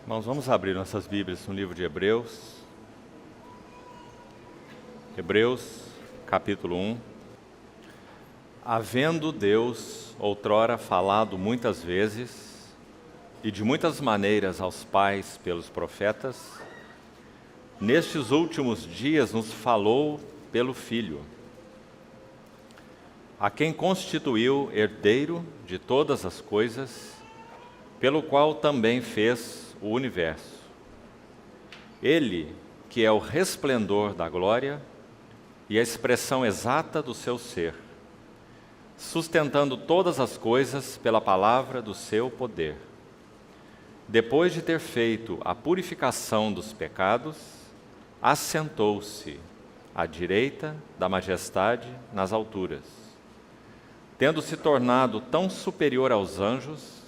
Irmãos, vamos abrir nossas Bíblias no livro de Hebreus. Hebreus, capítulo 1. Havendo Deus outrora falado muitas vezes e de muitas maneiras aos pais pelos profetas, nestes últimos dias nos falou pelo Filho, a quem constituiu herdeiro de todas as coisas, pelo qual também fez o universo. Ele, que é o resplendor da glória e a expressão exata do seu ser, sustentando todas as coisas pela palavra do seu poder. Depois de ter feito a purificação dos pecados, assentou-se à direita da majestade nas alturas, tendo se tornado tão superior aos anjos,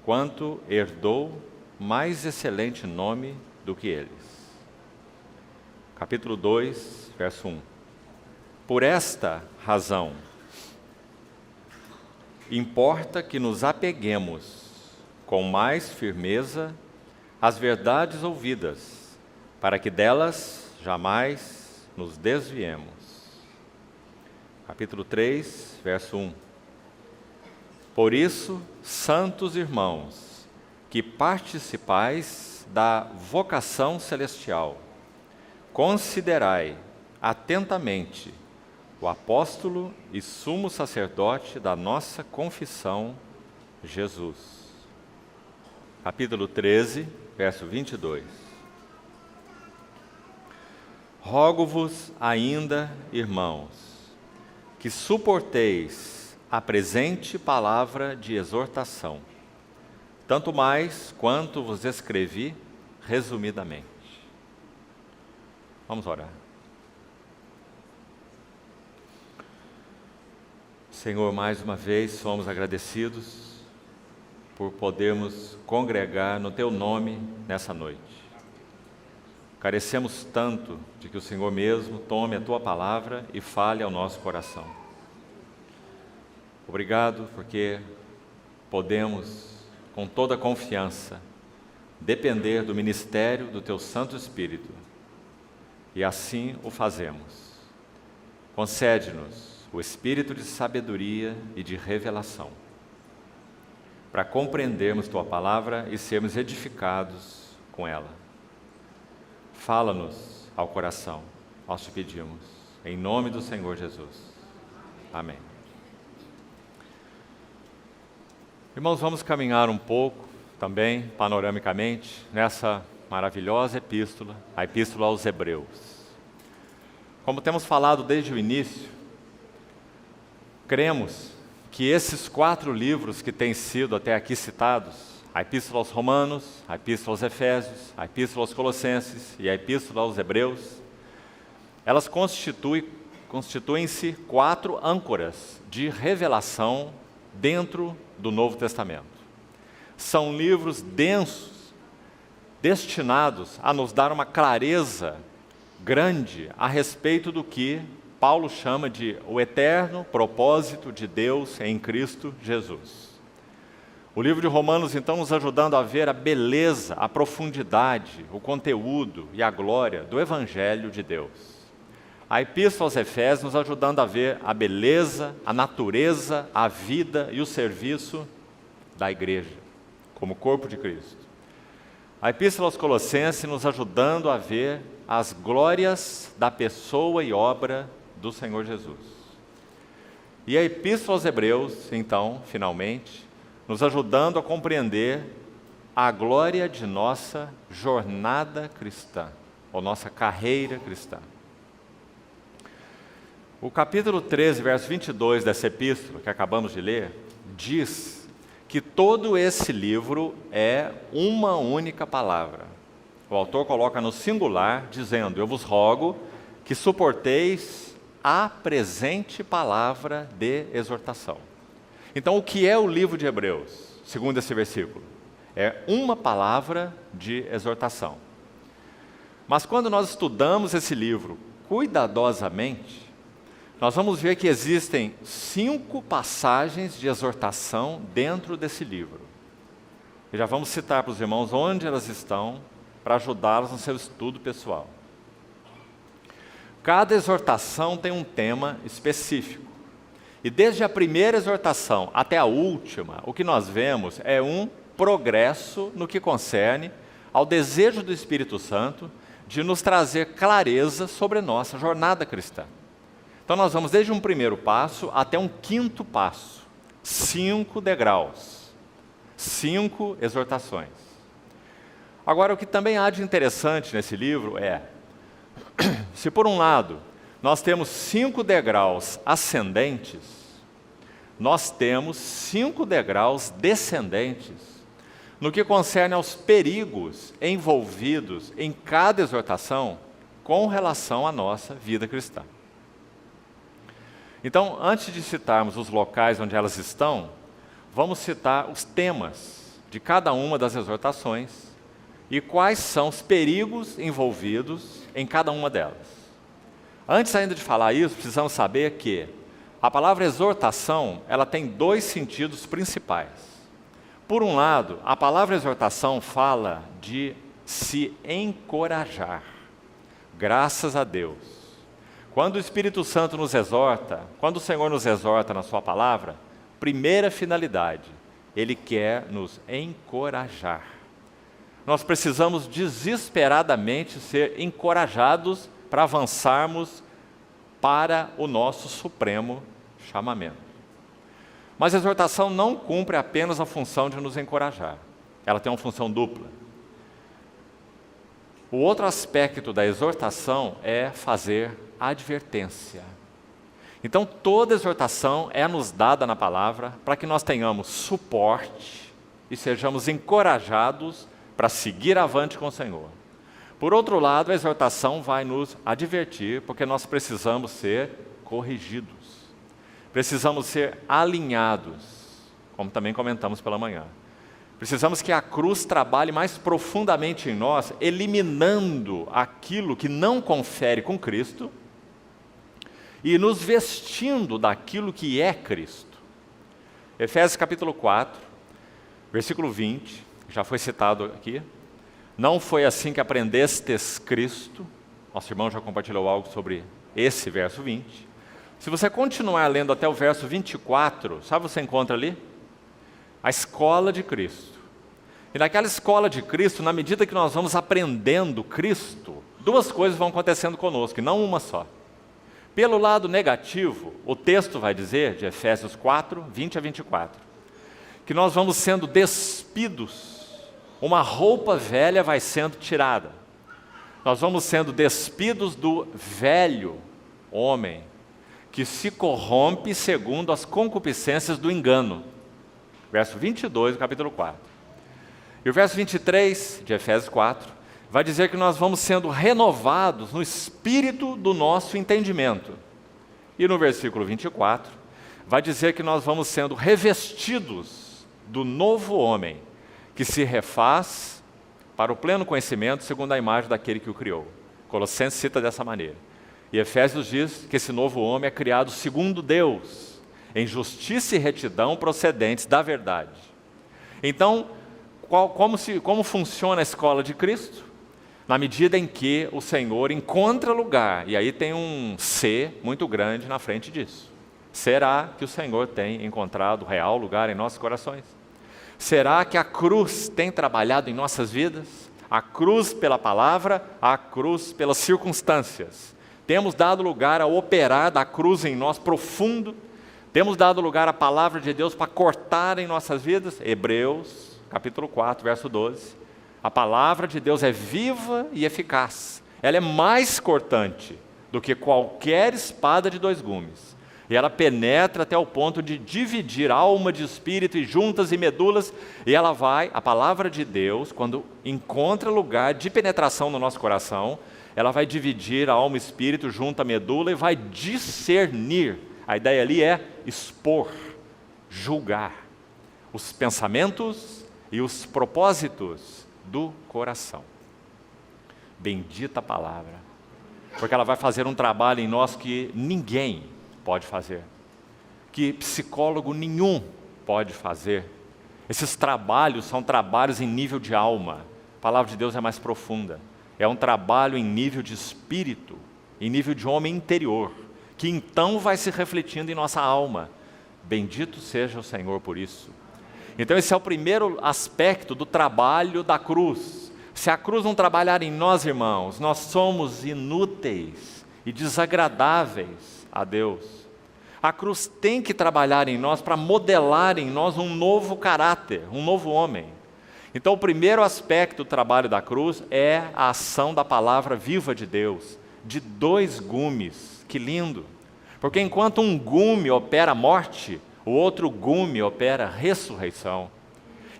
quanto herdou mais excelente nome do que eles. Capítulo 2, verso 1. Por esta razão, importa que nos apeguemos com mais firmeza às verdades ouvidas, para que delas jamais nos desviemos. Capítulo 3, verso 1. Por isso, santos irmãos, que participais da vocação celestial, considerai atentamente o apóstolo e sumo sacerdote da nossa confissão, Jesus. Capítulo 13, verso 22. Rogo-vos ainda, irmãos, que suporteis a presente palavra de exortação, tanto mais quanto vos escrevi resumidamente. Vamos orar. Senhor, mais uma vez somos agradecidos por podermos congregar no Teu nome nessa noite. Carecemos tanto de que o Senhor mesmo tome a Tua palavra e fale ao nosso coração. Obrigado porque podemos, com toda confiança, depender do ministério do Teu Santo Espírito. E assim o fazemos. Concede-nos o espírito de sabedoria e de revelação, para compreendermos Tua palavra e sermos edificados com ela. Fala-nos ao coração, nós te pedimos, em nome do Senhor Jesus. Amém. Irmãos, vamos caminhar um pouco também, panoramicamente, nessa maravilhosa epístola, a epístola aos Hebreus. Como temos falado desde o início, cremos que esses 4 livros que têm sido até aqui citados, a epístola aos Romanos, a epístola aos Efésios, a epístola aos Colossenses e a epístola aos Hebreus, elas constituem-se 4 âncoras de revelação dentro do Novo Testamento. São livros densos, destinados a nos dar uma clareza grande a respeito do que Paulo chama de o eterno propósito de Deus em Cristo Jesus. O livro de Romanos, então, nos ajudando a ver a beleza, a profundidade, o conteúdo e a glória do Evangelho de Deus. A epístola aos Efésios nos ajudando a ver a beleza, a natureza, a vida e o serviço da igreja, como corpo de Cristo. A epístola aos Colossenses nos ajudando a ver as glórias da pessoa e obra do Senhor Jesus. E a epístola aos Hebreus, então, finalmente, nos ajudando a compreender a glória de nossa jornada cristã, ou nossa carreira cristã. O capítulo 13, verso 22 dessa epístola, que acabamos de ler, diz que todo esse livro é uma única palavra. O autor coloca no singular, dizendo: eu vos rogo que suporteis a presente palavra de exortação. Então, o que é o livro de Hebreus, segundo esse versículo? É uma palavra de exortação. Mas quando nós estudamos esse livro cuidadosamente, nós vamos ver que existem 5 passagens de exortação dentro desse livro. e já vamos citar para os irmãos onde elas estão, para ajudá-los no seu estudo pessoal. Cada exortação tem um tema específico. E desde a primeira exortação até a última, o que nós vemos é um progresso no que concerne ao desejo do Espírito Santo de nos trazer clareza sobre nossa jornada cristã. Então nós vamos desde um primeiro passo até um quinto passo. 5 degraus, 5 exortações. Agora, o que também há de interessante nesse livro é, se por um lado nós temos 5 degraus ascendentes, nós temos 5 degraus descendentes no que concerne aos perigos envolvidos em cada exortação com relação à nossa vida cristã. Então, antes de citarmos os locais onde elas estão, vamos citar os temas de cada uma das exortações e quais são os perigos envolvidos em cada uma delas. Antes ainda de falar isso, precisamos saber que a palavra exortação, ela tem 2 sentidos principais. Por um lado, a palavra exortação fala de se encorajar. Graças a Deus. Quando o Espírito Santo nos exorta, quando o Senhor nos exorta na sua palavra, primeira finalidade, Ele quer nos encorajar. Nós precisamos desesperadamente ser encorajados para avançarmos para o nosso supremo chamamento. Mas a exortação não cumpre apenas a função de nos encorajar. Ela tem uma função dupla. O outro aspecto da exortação é fazer advertência. Então, toda exortação é nos dada na palavra para que nós tenhamos suporte e sejamos encorajados para seguir avante com o Senhor. Por outro lado, a exortação vai nos advertir, porque nós precisamos ser corrigidos. Precisamos ser alinhados, como também comentamos pela manhã. Precisamos que a cruz trabalhe mais profundamente em nós, eliminando aquilo que não confere com Cristo e nos vestindo daquilo que é Cristo. Efésios capítulo 4, versículo 20, já foi citado aqui. Não foi assim que aprendestes Cristo. Nosso irmão já compartilhou algo sobre esse verso 20. Se você continuar lendo até o verso 24, sabe o que você encontra ali? A escola de Cristo. E naquela escola de Cristo, na medida que nós vamos aprendendo Cristo, 2 coisas vão acontecendo conosco, e não uma só. Pelo lado negativo, o texto vai dizer, de Efésios 4, 20 a 24, que nós vamos sendo despidos, uma roupa velha vai sendo tirada. Nós vamos sendo despidos do velho homem, que se corrompe segundo as concupiscências do engano. Verso 22 do capítulo 4. E o verso 23 de Efésios 4 vai dizer que nós vamos sendo renovados no espírito do nosso entendimento. E no versículo 24 vai dizer que nós vamos sendo revestidos do novo homem, que se refaz para o pleno conhecimento segundo a imagem daquele que o criou. Colossenses cita dessa maneira. E Efésios diz que esse novo homem é criado segundo Deus, em justiça e retidão procedentes da verdade. Então, como funciona a escola de Cristo? Na medida em que o Senhor encontra lugar, e aí tem um C muito grande na frente disso. Será que o Senhor tem encontrado real lugar em nossos corações? Será que a cruz tem trabalhado em nossas vidas? A cruz pela palavra, a cruz pelas circunstâncias. Temos dado lugar ao operar da cruz em nós profundo. Temos dado lugar à palavra de Deus para cortar em nossas vidas. Hebreus, capítulo 4, verso 12. A palavra de Deus é viva e eficaz. Ela é mais cortante do que qualquer espada de 2 gumes. E ela penetra até o ponto de dividir alma de espírito e juntas e medulas. E ela vai, a palavra de Deus, quando encontra lugar de penetração no nosso coração, ela vai dividir a alma e espírito junto à medula e vai discernir. A ideia ali é expor, julgar os pensamentos e os propósitos do coração. Bendita palavra, porque ela vai fazer um trabalho em nós que ninguém pode fazer, que psicólogo nenhum pode fazer, Esses trabalhos são trabalhos em nível de alma. A palavra de Deus é mais profunda. É um trabalho em nível de espírito, em nível de homem interior, que então vai se refletindo em nossa alma. Bendito seja o Senhor por isso. Então esse é o primeiro aspecto do trabalho da cruz. Se a cruz não trabalhar em nós, irmãos, nós somos inúteis e desagradáveis a Deus. A cruz tem que trabalhar em nós para modelar em nós um novo caráter, um novo homem. Então o primeiro aspecto do trabalho da cruz é a ação da palavra viva de Deus, de 2 gumes. Que lindo! Porque enquanto um gume opera a morte, o outro gume opera a ressurreição.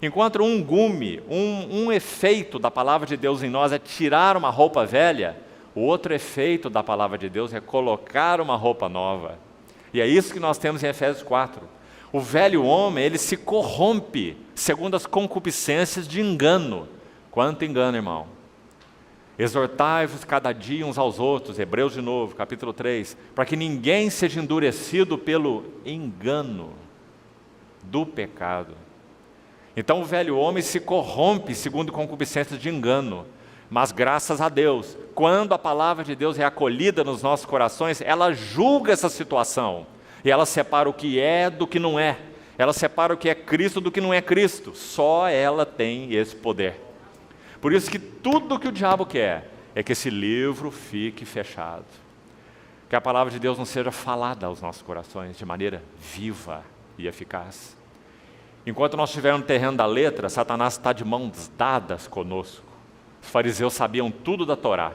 Enquanto um gume, um efeito da palavra de Deus em nós é tirar uma roupa velha, o outro efeito da palavra de Deus é colocar uma roupa nova. E é isso que nós temos em Efésios 4. O velho homem, ele se corrompe segundo as concupiscências de engano. Quanto engano, irmão! Exortai-vos cada dia uns aos outros, Hebreus de novo, capítulo 3, para que ninguém seja endurecido pelo engano do pecado. Então o velho homem se corrompe segundo concupiscências de engano, mas graças a Deus, quando a palavra de Deus é acolhida nos nossos corações, ela julga essa situação, e ela separa o que é do que não é, ela separa o que é Cristo do que não é Cristo, só ela tem esse poder. Por isso que tudo que o diabo quer é que esse livro fique fechado, que a palavra de Deus não seja falada aos nossos corações de maneira viva e eficaz. Enquanto nós estivermos no terreno da letra, Satanás está de mãos dadas conosco. Os fariseus sabiam tudo da Torá,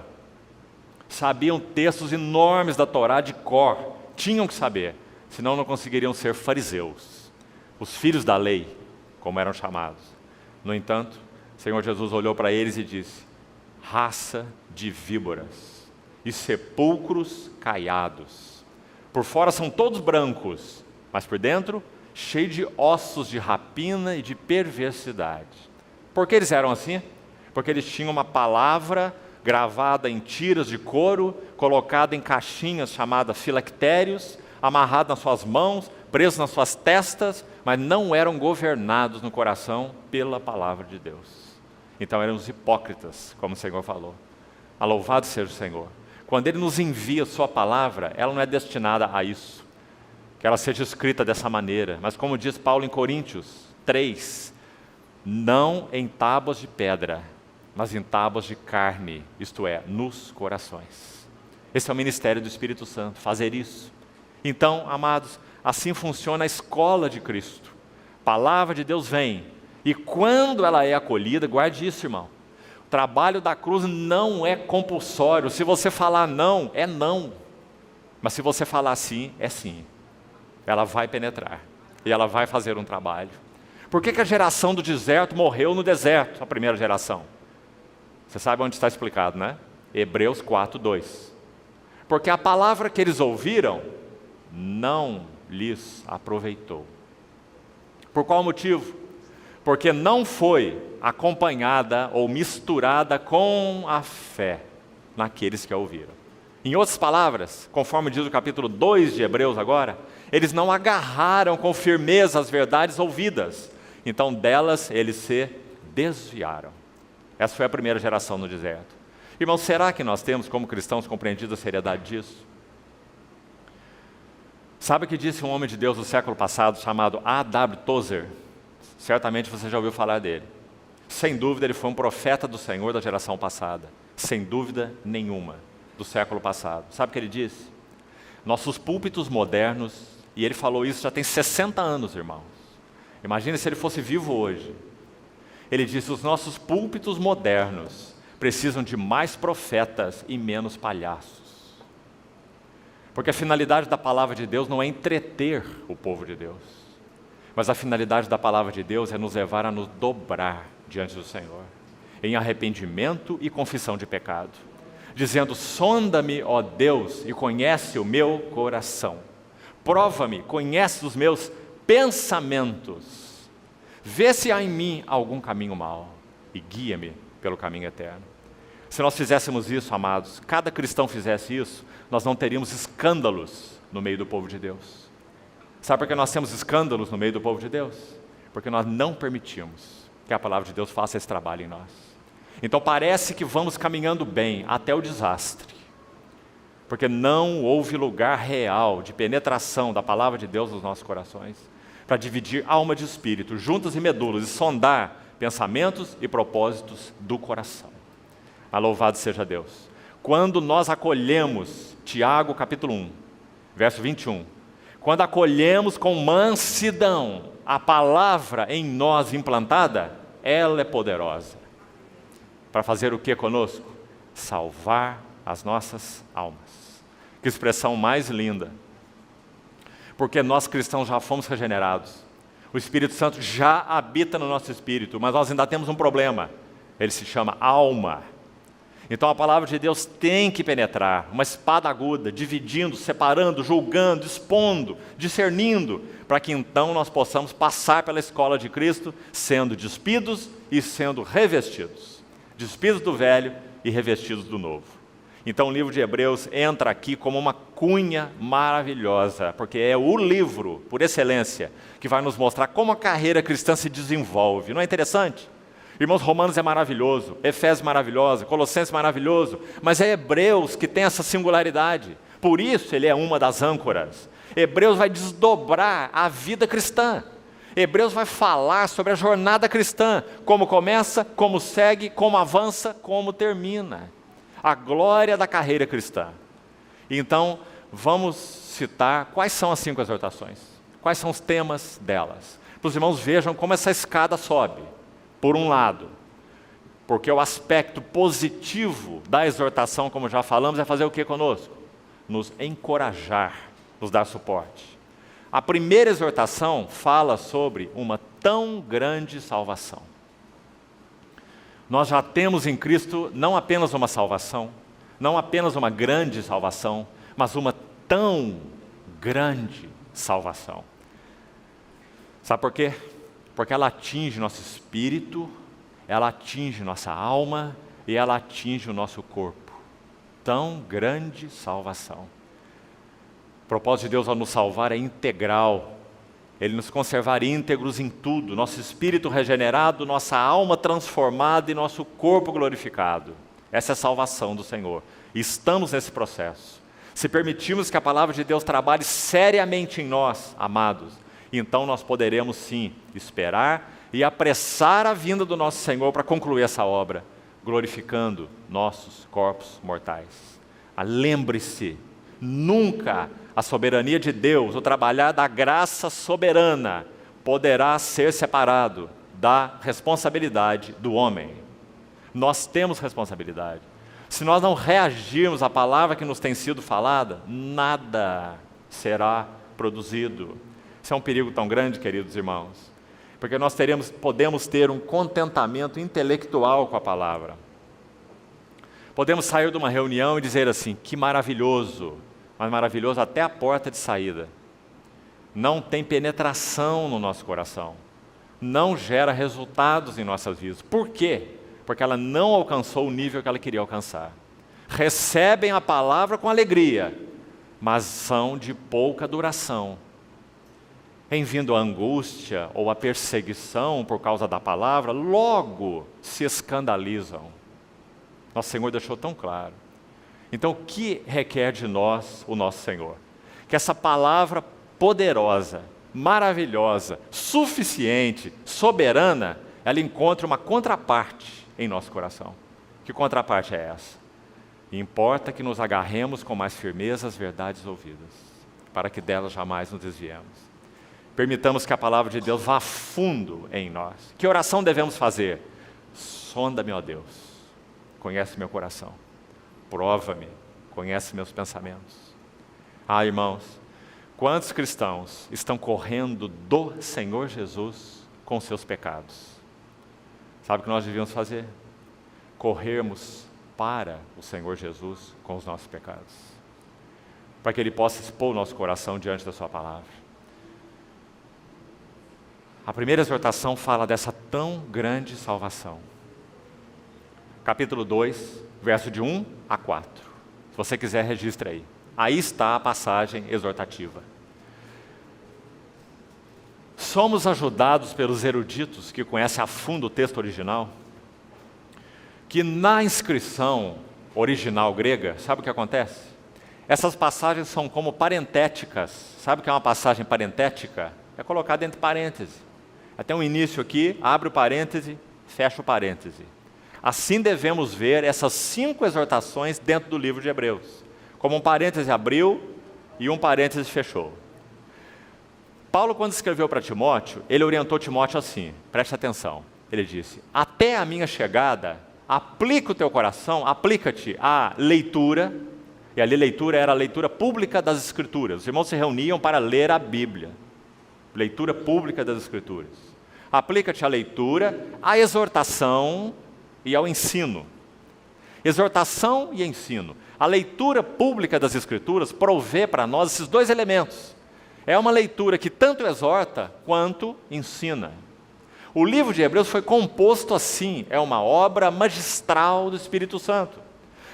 sabiam textos enormes da Torá de cor, tinham que saber, senão não conseguiriam ser fariseus, os filhos da lei, como eram chamados. No entanto, o Senhor Jesus olhou para eles e disse: raça de víboras e sepulcros caiados. Por fora são todos brancos, mas por dentro, cheio de ossos de rapina e de perversidade. Por que eles eram assim? Porque eles tinham uma palavra gravada em tiras de couro, colocada em caixinhas chamadas filactérios, amarrada nas suas mãos, preso nas suas testas, mas não eram governados no coração pela palavra de Deus. Então eram os hipócritas, como o Senhor falou. Louvado seja o Senhor. Quando Ele nos envia a sua palavra, ela não é destinada a isso, que ela seja escrita dessa maneira, mas como diz Paulo em Coríntios 3, não em tábuas de pedra, mas em tábuas de carne, isto é, nos corações. Esse é o ministério do Espírito Santo, fazer isso. Então, amados, assim funciona a escola de Cristo. A palavra de Deus vem, e quando ela é acolhida, guarde isso, irmão. O trabalho da cruz não é compulsório. Se você falar não, é não. Mas se você falar sim, é sim. Ela vai penetrar, e ela vai fazer um trabalho. Por que a geração do deserto morreu no deserto, a primeira geração? Você sabe onde está explicado, né? Hebreus 4:2. Porque a palavra que eles ouviram não lhes aproveitou. Por qual motivo? Porque não foi acompanhada ou misturada com a fé naqueles que a ouviram. Em outras palavras, conforme diz o capítulo 2 de Hebreus agora, eles não agarraram com firmeza as verdades ouvidas, então delas eles se desviaram. Essa foi a primeira geração no deserto. Irmão, será que nós temos como cristãos compreendido a seriedade disso? Sabe o que disse um homem de Deus do século passado chamado A.W. Tozer? Certamente você já ouviu falar dele. Sem dúvida ele foi um profeta do Senhor da geração passada, sem dúvida nenhuma, do século passado. Sabe o que ele disse? Nossos púlpitos modernos, e ele falou isso já tem 60 anos, irmãos. Imagine se ele fosse vivo hoje. Ele disse: os nossos púlpitos modernos precisam de mais profetas e menos palhaços. Porque a finalidade da palavra de Deus não é entreter o povo de Deus, mas a finalidade da palavra de Deus é nos levar a nos dobrar diante do Senhor, em arrependimento e confissão de pecado, dizendo: sonda-me, ó Deus, e conhece o meu coração. Prova-me, conhece os meus pensamentos. Vê se há em mim algum caminho mau e guia-me pelo caminho eterno. Se nós fizéssemos isso, amados, cada cristão fizesse isso, nós não teríamos escândalos no meio do povo de Deus. Sabe por que nós temos escândalos no meio do povo de Deus? porque nós não permitimos que a palavra de Deus faça esse trabalho em nós. Então parece que vamos caminhando bem até o desastre, porque não houve lugar real de penetração da palavra de Deus nos nossos corações, para dividir alma de espírito, juntas e medulas, e sondar pensamentos e propósitos do coração. Mas louvado seja Deus. Quando nós acolhemos, Tiago capítulo 1, verso 21, quando acolhemos com mansidão a palavra em nós implantada, ela é poderosa. Para fazer o que conosco? Salvar as nossas almas. Que expressão mais linda. Porque nós cristãos já fomos regenerados. O Espírito Santo já habita no nosso espírito, mas nós ainda temos um problema. Ele se chama alma. Então a palavra de Deus tem que penetrar, uma espada aguda, dividindo, separando, julgando, expondo, discernindo, para que então nós possamos passar pela escola de Cristo, sendo despidos e sendo revestidos. Despidos do velho e revestidos do novo. Então o livro de Hebreus entra aqui como uma cunha maravilhosa, porque é o livro, por excelência, que vai nos mostrar como a carreira cristã se desenvolve. Não é interessante? Irmãos, Romanos é maravilhoso, Efésios maravilhoso, Colossenses maravilhoso, mas é Hebreus que tem essa singularidade. Por isso ele é uma das âncoras. Hebreus vai desdobrar a vida cristã. Hebreus vai falar sobre a jornada cristã, como começa, como segue, como avança, como termina. A glória da carreira cristã. Então, vamos citar quais são as 5 exortações, quais são os temas delas. Para os irmãos vejam como essa escada sobe. Por um lado, porque o aspecto positivo da exortação, como já falamos, é fazer o que conosco? Nos encorajar, nos dar suporte. A primeira exortação fala sobre uma tão grande salvação. Nós já temos em Cristo não apenas uma salvação, não apenas uma grande salvação, mas uma tão grande salvação. Sabe por quê? Porque ela atinge nosso espírito, ela atinge nossa alma e ela atinge o nosso corpo. Tão grande salvação. O propósito de Deus ao nos salvar é integral. Ele nos conservar íntegros em tudo. Nosso espírito regenerado, nossa alma transformada e nosso corpo glorificado. Essa é a salvação do Senhor. E estamos nesse processo. Se permitirmos que a palavra de Deus trabalhe seriamente em nós, amados, então nós poderemos sim esperar e apressar a vinda do nosso Senhor para concluir essa obra, glorificando nossos corpos mortais. Lembre-se, nunca a soberania de Deus, o trabalhar da graça soberana, poderá ser separado da responsabilidade do homem. Nós temos responsabilidade. Se nós não reagirmos à palavra que nos tem sido falada, nada será produzido. Isso é um perigo tão grande, queridos irmãos, porque nós podemos ter um contentamento intelectual com a palavra. Podemos sair de uma reunião e dizer assim, que maravilhoso, mas maravilhoso até a porta de saída. Não tem penetração no nosso coração, não gera resultados em nossas vidas. Por quê? Porque ela não alcançou o nível que ela queria alcançar. Recebem a palavra com alegria, mas são de pouca duração. Em vindo a angústia ou a perseguição por causa da palavra, logo se escandalizam. Nosso Senhor deixou tão claro. Então, o que requer de nós o nosso Senhor? Que essa palavra poderosa, maravilhosa, suficiente, soberana, ela encontre uma contraparte em nosso coração. Que contraparte é essa? Importa que nos agarremos com mais firmeza às verdades ouvidas, para que delas jamais nos desviemos. Permitamos que a palavra de Deus vá a fundo em nós. Que oração devemos fazer? Sonda-me, ó Deus, conhece meu coração, prova-me, conhece meus pensamentos. Irmãos, quantos cristãos estão correndo do Senhor Jesus com seus pecados? Sabe o que nós devíamos fazer? Corrermos para o Senhor Jesus com os nossos pecados, para que Ele possa expor o nosso coração diante da sua palavra. A primeira exortação fala dessa tão grande salvação. Capítulo 2, verso de 1 a 4. Se você quiser, registre aí. Aí está a passagem exortativa. somos ajudados pelos eruditos que conhecem a fundo o texto original, que na inscrição original grega, sabe o que acontece? Essas passagens são como parentéticas. Sabe o que é uma passagem parentética? É colocada entre parênteses. Até um início aqui, abre o parêntese, fecha o parêntese. Assim devemos ver essas 5 exortações dentro do livro de Hebreus. Como um parêntese abriu e um parêntese fechou. Paulo, quando escreveu para Timóteo, ele orientou Timóteo assim, preste atenção. Ele disse, até a minha chegada, aplica o teu coração, aplica-te à leitura, e ali leitura era a leitura pública das Escrituras. Os irmãos se reuniam para ler a Bíblia. Leitura pública das Escrituras. Aplica-te à leitura, à exortação e ao ensino. Exortação e ensino. A leitura pública das Escrituras provê para nós esses 2 elementos. É uma leitura que tanto exorta quanto ensina. O livro de Hebreus foi composto assim, é uma obra magistral do Espírito Santo.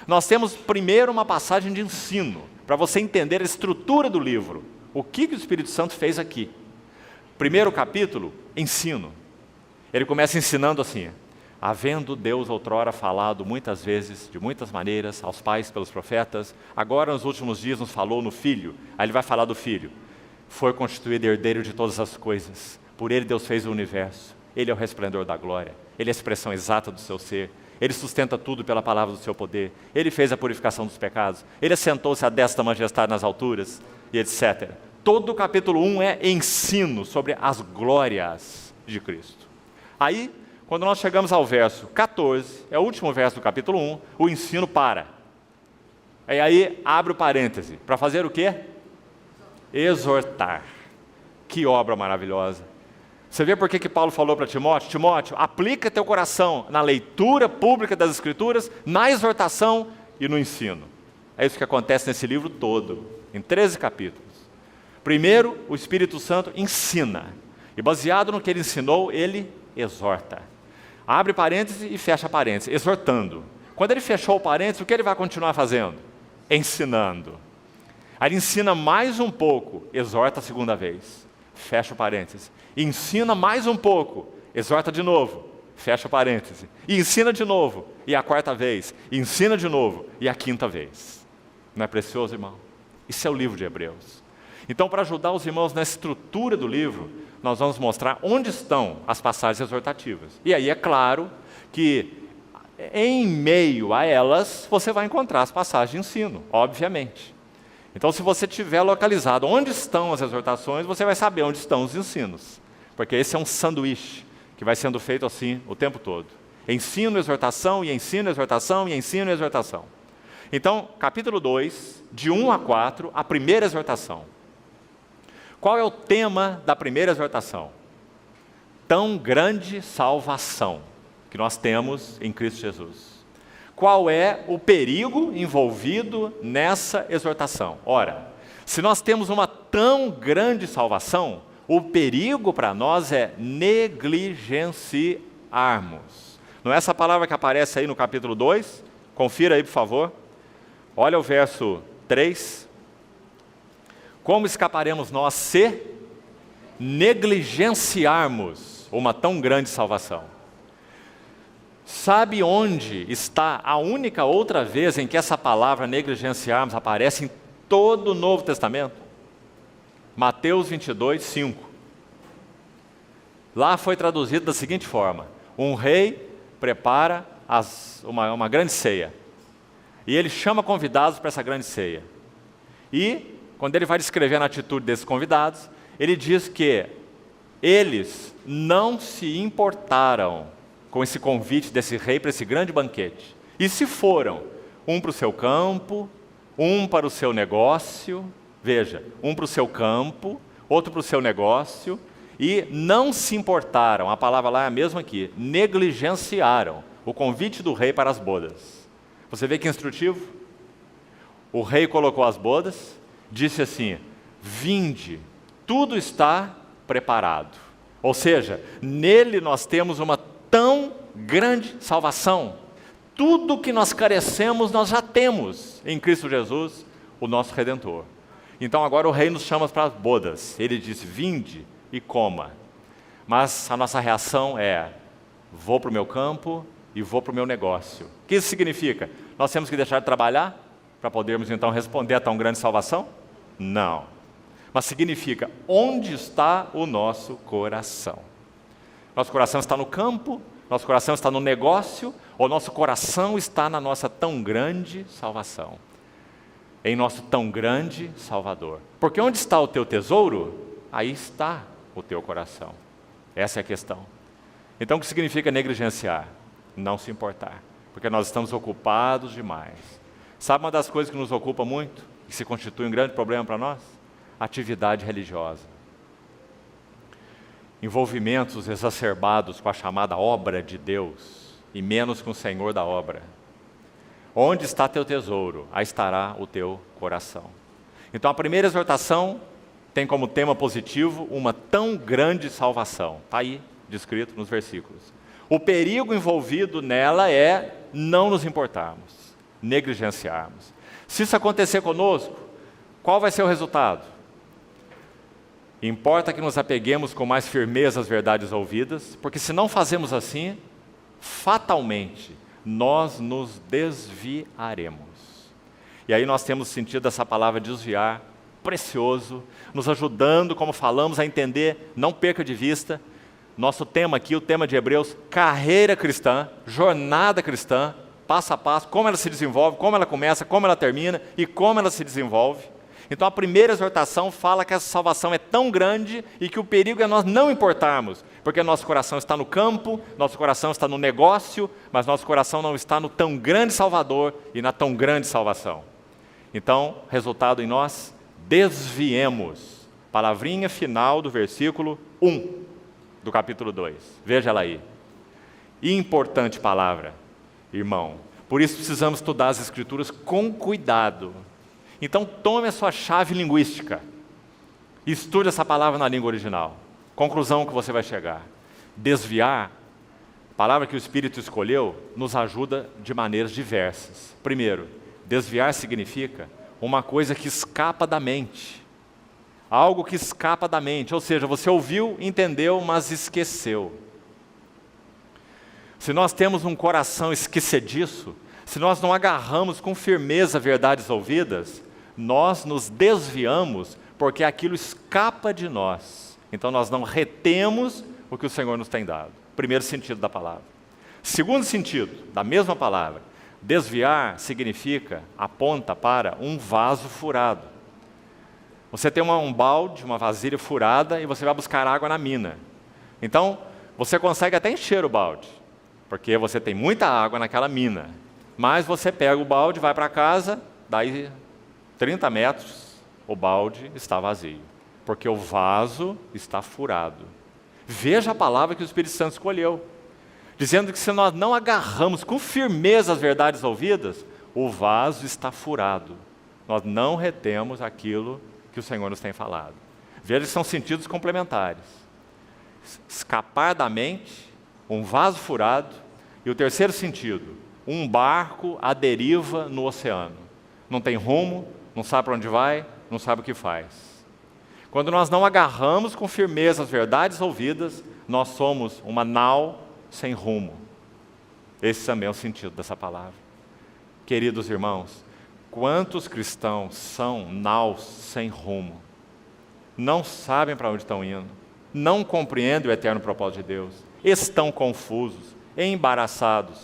Nós temos primeiro uma passagem de ensino, para você entender a estrutura do livro. O que o Espírito Santo fez aqui? Primeiro capítulo, ensino. Ele começa ensinando assim, havendo Deus outrora falado muitas vezes, de muitas maneiras, aos pais pelos profetas, agora nos últimos dias nos falou no Filho. Aí ele vai falar do Filho. Foi constituído herdeiro de todas as coisas. Por ele Deus fez o universo. Ele é o resplendor da glória. Ele é a expressão exata do seu ser. Ele sustenta tudo pela palavra do seu poder. Ele fez a purificação dos pecados. Ele assentou-se à destra da majestade nas alturas, e etc. Todo o capítulo 1 é ensino sobre as glórias de Cristo. Aí, quando nós chegamos ao verso 14, é o último verso do capítulo 1, o ensino para. E aí abre o parêntese, para fazer o quê? Exortar. Que obra maravilhosa. Você vê por que Paulo falou para Timóteo? Timóteo, aplica teu coração na leitura pública das Escrituras, na exortação e no ensino. É isso que acontece nesse livro todo, em 13 capítulos. Primeiro, o Espírito Santo ensina. E baseado no que ele ensinou, ele exorta. Abre parênteses e fecha parênteses, exortando. Quando ele fechou o parênteses, o que ele vai continuar fazendo? Ensinando. Aí ele ensina mais um pouco, exorta a segunda vez. Fecha o parêntese. Ensina mais um pouco, exorta de novo, fecha o parêntese. E ensina de novo, e a quarta vez. Ensina de novo, e a quinta vez. Não é precioso, irmão? Isso é o livro de Hebreus. Então, para ajudar os irmãos na estrutura do livro, nós vamos mostrar onde estão as passagens exortativas. E aí é claro que, em meio a elas, você vai encontrar as passagens de ensino, obviamente. Então, se você tiver localizado onde estão as exortações, você vai saber onde estão os ensinos. Porque esse é um sanduíche que vai sendo feito assim o tempo todo. Ensino, exortação, e ensino, exortação, e ensino, exortação. Então, capítulo 2, de 1 a 4, a primeira exortação. Qual é o tema da primeira exortação? Tão grande salvação que nós temos em Cristo Jesus. Qual é o perigo envolvido nessa exortação? Ora, se nós temos uma tão grande salvação, o perigo para nós é negligenciarmos. Não é essa palavra que aparece aí no capítulo 2? Confira aí, por favor. Olha o verso 3. Como escaparemos nós se negligenciarmos uma tão grande salvação? Sabe onde está a única outra vez em que essa palavra negligenciarmos aparece em todo o Novo Testamento? Mateus 22, 5. Lá foi traduzido da seguinte forma: um rei prepara uma grande ceia. E ele chama convidados para essa grande ceia. E, quando ele vai descrever a atitude desses convidados, ele diz que eles não se importaram com esse convite desse rei para esse grande banquete. E se foram, um para o seu campo, um para o seu negócio, veja, um para o seu campo, outro para o seu negócio, e não se importaram, a palavra lá é a mesma aqui, negligenciaram o convite do rei para as bodas. Você vê que instrutivo? O rei colocou as bodas, disse assim: vinde, tudo está preparado. Ou seja, nele nós temos uma tão grande salvação. Tudo que nós carecemos, nós já temos em Cristo Jesus, o nosso Redentor. Então agora o rei nos chama para as bodas. Ele diz: vinde e coma. Mas a nossa reação é: vou para o meu campo e vou para o meu negócio. O que isso significa? Nós temos que deixar de trabalhar para podermos então responder a tão grande salvação? Não. Mas significa: onde está o nosso coração? Nosso coração está no campo? Nosso coração está no negócio? Ou nosso coração está na nossa tão grande salvação? Em nosso tão grande Salvador. Porque onde está o teu tesouro, aí está o teu coração. Essa é a questão. Então o que significa negligenciar? Não se importar. Porque nós estamos ocupados demais. Sabe uma das coisas que nos ocupa muito, que se constitui um grande problema para nós? Atividade religiosa. Envolvimentos exacerbados com a chamada obra de Deus e menos com o Senhor da obra. Onde está teu tesouro, aí estará o teu coração. Então a primeira exortação tem como tema positivo uma tão grande salvação. Está aí descrito nos versículos. O perigo envolvido nela é não nos importarmos, negligenciarmos. Se isso acontecer conosco, qual vai ser o resultado? Importa que nos apeguemos com mais firmeza às verdades ouvidas, porque se não fazemos assim, fatalmente, nós nos desviaremos. E aí nós temos sentido essa palavra desviar, precioso, nos ajudando, como falamos, a entender, não perca de vista, nosso tema aqui, o tema de Hebreus, carreira cristã, jornada cristã, passo a passo, como ela se desenvolve, como ela começa, como ela termina e como ela se desenvolve. Então a primeira exortação fala que essa salvação é tão grande e que o perigo é nós não importarmos, porque nosso coração está no campo, nosso coração está no negócio, mas nosso coração não está no tão grande Salvador e na tão grande salvação. Então, resultado em nós, desviemos. Palavrinha final do versículo 1 do capítulo 2. Veja ela aí. Importante palavra, irmão. Por isso precisamos estudar as Escrituras com cuidado. Então tome a sua chave linguística e estude essa palavra na língua original. Conclusão que você vai chegar. Desviar, a palavra que o Espírito escolheu, nos ajuda de maneiras diversas. Primeiro, desviar significa uma coisa que escapa da mente. Algo que escapa da mente, ou seja, você ouviu, entendeu, mas esqueceu. Se nós temos um coração esquecediço, se nós não agarramos com firmeza verdades ouvidas, nós nos desviamos porque aquilo escapa de nós. Então nós não retemos o que o Senhor nos tem dado. Primeiro sentido da palavra. Segundo sentido da mesma palavra, desviar significa, aponta para um vaso furado. Você tem um balde, uma vasilha furada e você vai buscar água na mina. Então, você consegue até encher o balde, porque você tem muita água naquela mina. Mas você pega o balde, vai para casa, daí 30 metros, o balde está vazio, porque o vaso está furado. Veja a palavra que o Espírito Santo escolheu, dizendo que se nós não agarramos com firmeza as verdades ouvidas, o vaso está furado. Nós não retemos aquilo que o Senhor nos tem falado. Veja que são sentidos complementares. Escapar da mente, um vaso furado, e o terceiro sentido, um barco à deriva no oceano. Não tem rumo, não sabe para onde vai, não sabe o que faz. Quando nós não agarramos com firmeza as verdades ouvidas, nós somos uma nau sem rumo. Esse também é o sentido dessa palavra. Queridos irmãos, quantos cristãos são naus sem rumo? Não sabem para onde estão indo, não compreendem o eterno propósito de Deus, estão confusos, embaraçados,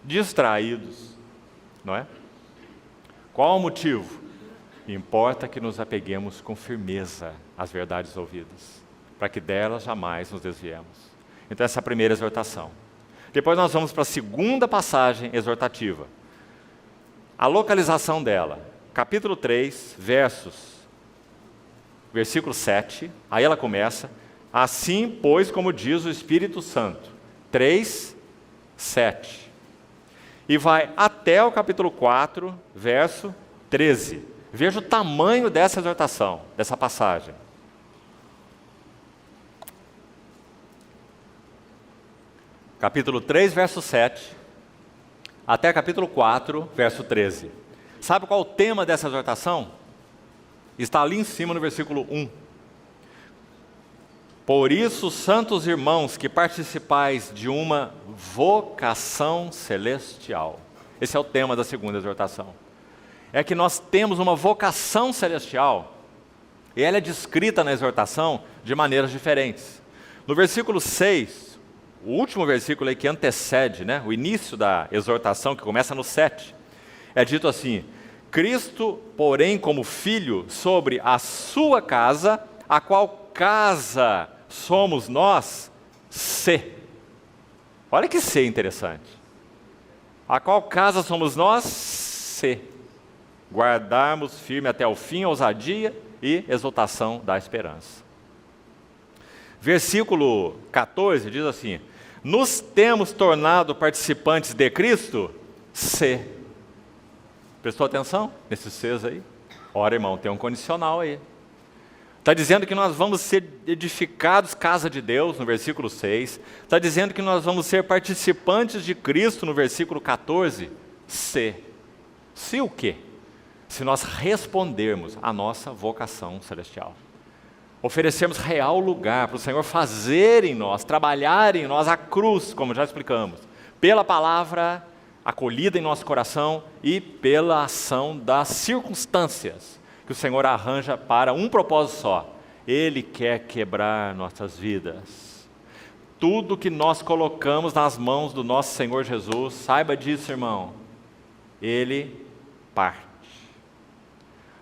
distraídos, não é? Qual o motivo? Importa que nos apeguemos com firmeza às verdades ouvidas, para que delas jamais nos desviemos. Então essa é a primeira exortação. Depois nós vamos para a segunda passagem exortativa. A localização dela, capítulo 3, versículo 7, aí ela começa, assim, pois, como diz o Espírito Santo, 3, 7. E vai até o capítulo 4, verso 13. Veja o tamanho dessa exortação, dessa passagem. Capítulo 3, verso 7, até capítulo 4, verso 13. Sabe qual o tema dessa exortação? Está ali em cima no versículo 1. Por isso, santos irmãos, que participais de uma vocação celestial. Esse é o tema da segunda exortação. É que nós temos uma vocação celestial, e ela é descrita na exortação de maneiras diferentes. No versículo 6, o último versículo aí que antecede, o início da exortação, que começa no 7, é dito assim: Cristo, porém, como filho sobre a sua casa, a qual casa somos nós, se. Olha que se interessante. A qual casa somos nós, se guardarmos firme até o fim a ousadia e exaltação da esperança. Versículo 14 diz assim: nos temos tornado participantes de Cristo, se. Prestou atenção nesses seis aí? Ora, irmão, tem um condicional aí. Está dizendo que nós vamos ser edificados casa de Deus, no versículo 6. Está dizendo que nós vamos ser participantes de Cristo, no versículo 14. Se. Se o quê? Se nós respondermos à nossa vocação celestial. Oferecermos real lugar para o Senhor fazer em nós, trabalhar em nós a cruz, como já explicamos, pela palavra acolhida em nosso coração e pela ação das circunstâncias que o Senhor arranja para um propósito só. Ele quer quebrar nossas vidas. Tudo que nós colocamos nas mãos do nosso Senhor Jesus, saiba disso, irmão, Ele parte.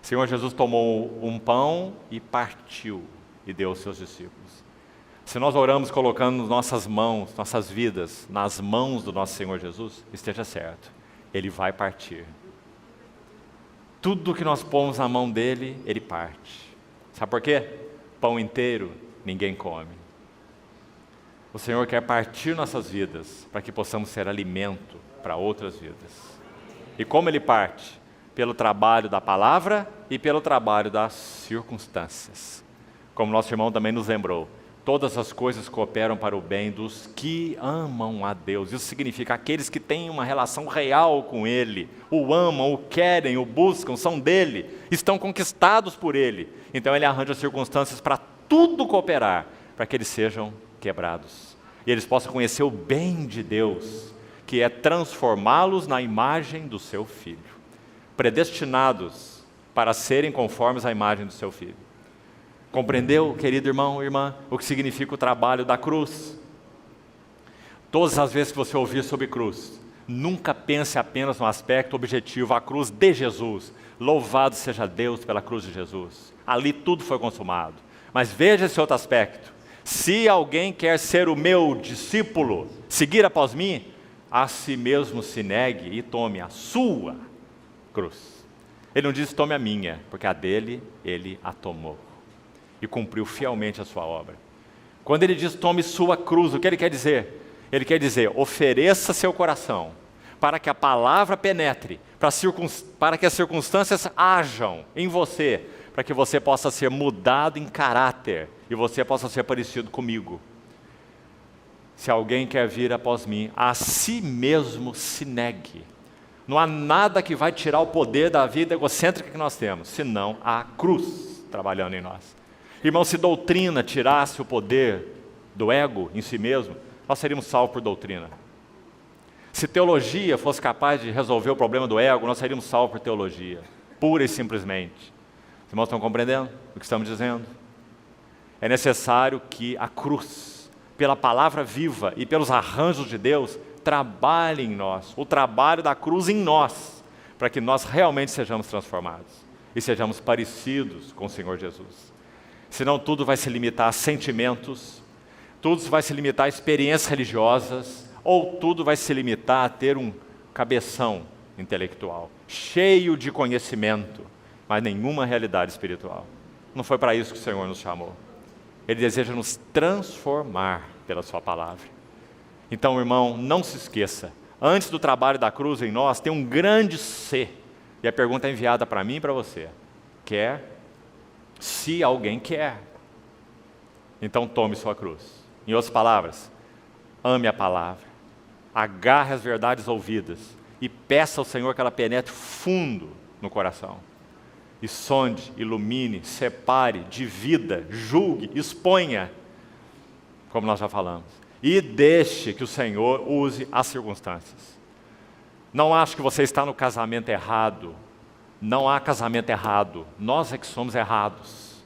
O Senhor Jesus tomou um pão e partiu e deu aos seus discípulos. Se nós oramos colocando nossas mãos, nossas vidas nas mãos do nosso Senhor Jesus, esteja certo, Ele vai partir. Tudo que nós pomos na mão dEle, Ele parte. Sabe por quê? Pão inteiro ninguém come. O Senhor quer partir nossas vidas para que possamos ser alimento para outras vidas. E como Ele parte? Pelo trabalho da palavra e pelo trabalho das circunstâncias. Como nosso irmão também nos lembrou, todas as coisas cooperam para o bem dos que amam a Deus. Isso significa aqueles que têm uma relação real com Ele, o amam, o querem, o buscam, são dEle, estão conquistados por Ele. Então Ele arranja circunstâncias para tudo cooperar, para que eles sejam quebrados. E eles possam conhecer o bem de Deus, que é transformá-los na imagem do seu Filho. Predestinados para serem conformes à imagem do seu Filho. Compreendeu, querido irmão, irmã, o que significa o trabalho da cruz? Todas as vezes que você ouvir sobre cruz, nunca pense apenas no aspecto objetivo, a cruz de Jesus. Louvado seja Deus pela cruz de Jesus. Ali tudo foi consumado. Mas veja esse outro aspecto. Se alguém quer ser o meu discípulo, seguir após mim, a si mesmo se negue e tome a sua cruz. Ele não diz tome a minha, porque a dele, ele a tomou. E cumpriu fielmente a sua obra. Quando ele diz tome sua cruz, o que ele quer dizer? Ele quer dizer, ofereça seu coração, para que a palavra penetre, para que as circunstâncias hajam em você, para que você possa ser mudado em caráter, e você possa ser parecido comigo. Se alguém quer vir após mim, a si mesmo se negue. Não há nada que vai tirar o poder da vida egocêntrica que nós temos, senão a cruz trabalhando em nós. Irmão, se doutrina tirasse o poder do ego em si mesmo, nós seríamos salvos por doutrina. Se teologia fosse capaz de resolver o problema do ego, nós seríamos salvos por teologia, pura e simplesmente. Os irmãos estão compreendendo o que estamos dizendo? É necessário que a cruz, pela palavra viva e pelos arranjos de Deus, trabalhe em nós, o trabalho da cruz em nós, para que nós realmente sejamos transformados e sejamos parecidos com o Senhor Jesus. Senão tudo vai se limitar a sentimentos, tudo vai se limitar a experiências religiosas, ou tudo vai se limitar a ter um cabeção intelectual, cheio de conhecimento, mas nenhuma realidade espiritual. Não foi para isso que o Senhor nos chamou. Ele deseja nos transformar pela sua palavra. Então, irmão, não se esqueça, antes do trabalho da cruz em nós, tem um grande C. E a pergunta é enviada para mim e para você. Quer? Se alguém quer, então tome sua cruz. Em outras palavras, ame a palavra, agarre as verdades ouvidas e peça ao Senhor que ela penetre fundo no coração. E sonde, ilumine, separe, divida, julgue, exponha como nós já falamos. E deixe que o Senhor use as circunstâncias. Não acho que você está no casamento errado. Não há casamento errado. Nós é que somos errados.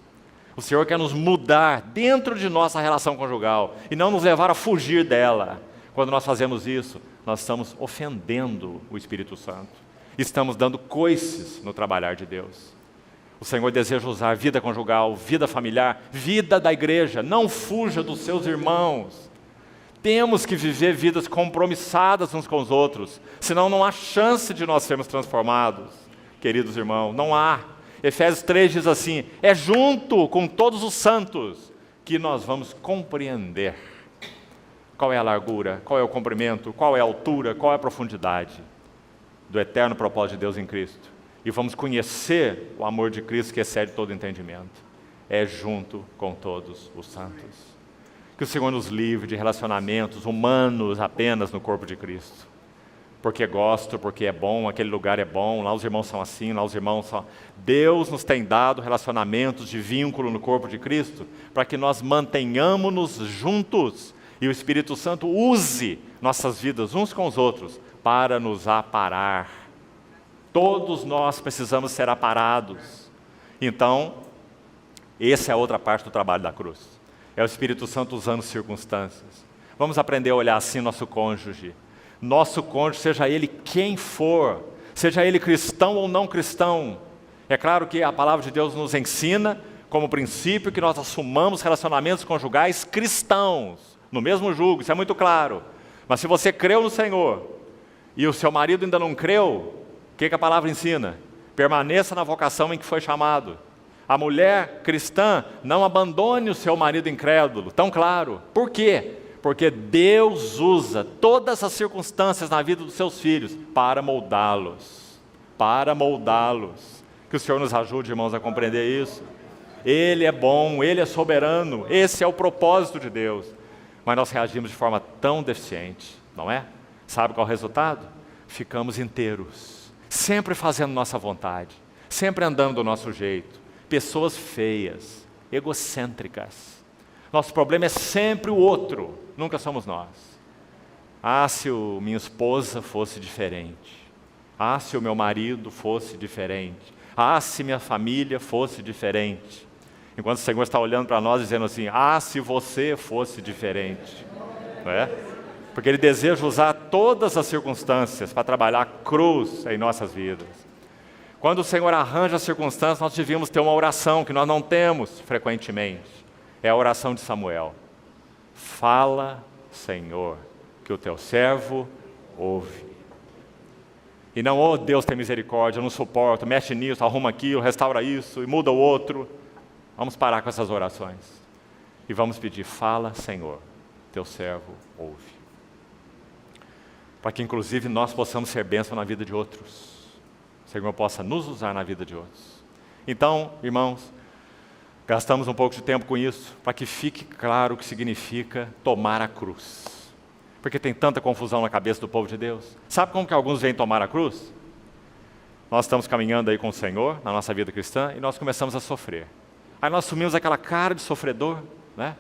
O Senhor quer nos mudar dentro de nossa relação conjugal e não nos levar a fugir dela. Quando nós fazemos isso, nós estamos ofendendo o Espírito Santo. Estamos dando coices no trabalhar de Deus. O Senhor deseja usar vida conjugal, vida familiar, vida da igreja. Não fuja dos seus irmãos. Temos que viver vidas compromissadas uns com os outros, senão não há chance de nós sermos transformados, queridos irmãos, não há. Efésios 3 diz assim, é junto com todos os santos que nós vamos compreender qual é a largura, qual é o comprimento, qual é a altura, qual é a profundidade do eterno propósito de Deus em Cristo. E vamos conhecer o amor de Cristo que excede todo entendimento. É junto com todos os santos. Que o Senhor nos livre de relacionamentos humanos apenas no corpo de Cristo. Porque gosto, porque é bom, aquele lugar é bom, lá os irmãos são assim, lá os irmãos são... Deus nos tem dado relacionamentos de vínculo no corpo de Cristo para que nós mantenhamos-nos juntos e o Espírito Santo use nossas vidas uns com os outros para nos aparar. Todos nós precisamos ser aparados. Então, essa é a outra parte do trabalho da cruz. É o Espírito Santo usando circunstâncias. Vamos aprender a olhar assim nosso cônjuge. Nosso cônjuge, seja ele quem for, seja ele cristão ou não cristão. É claro que a palavra de Deus nos ensina, como princípio, que nós assumamos relacionamentos conjugais cristãos, no mesmo jugo, isso é muito claro. Mas se você creu no Senhor, e o seu marido ainda não creu, o que a palavra ensina? Permaneça na vocação em que foi chamado. A mulher cristã não abandone o seu marido incrédulo, tão claro. Por quê? Porque Deus usa todas as circunstâncias na vida dos seus filhos para moldá-los. Para moldá-los. Que o Senhor nos ajude, irmãos, a compreender isso. Ele é bom, Ele é soberano, esse é o propósito de Deus. Mas nós reagimos de forma tão deficiente, não é? Sabe qual é o resultado? Ficamos inteiros, sempre fazendo nossa vontade, sempre andando do nosso jeito. Pessoas feias, egocêntricas. Nosso problema é sempre o outro, nunca somos nós. Ah, se minha esposa fosse diferente. Ah, se o meu marido fosse diferente. Ah, se minha família fosse diferente. Enquanto o Senhor está olhando para nós dizendo assim, ah, se você fosse diferente. Não é? Porque Ele deseja usar todas as circunstâncias para trabalhar a cruz em nossas vidas. Quando o Senhor arranja as circunstâncias, nós devíamos ter uma oração que nós não temos frequentemente. É a oração de Samuel. Fala, Senhor, que o teu servo ouve. E não, oh Deus tem misericórdia, eu não suporto, mexe nisso, arruma aquilo, restaura isso e muda o outro. Vamos parar com essas orações. E vamos pedir, fala, Senhor, teu servo ouve. Para que inclusive nós possamos ser bênção na vida de outros. O Senhor possa nos usar na vida de outros. Então, irmãos, gastamos um pouco de tempo com isso, para que fique claro o que significa tomar a cruz. Porque tem tanta confusão na cabeça do povo de Deus. Sabe como que alguns vêm tomar a cruz? Nós estamos caminhando aí com o Senhor, na nossa vida cristã, e nós começamos a sofrer. Aí nós assumimos aquela cara de sofredor, né?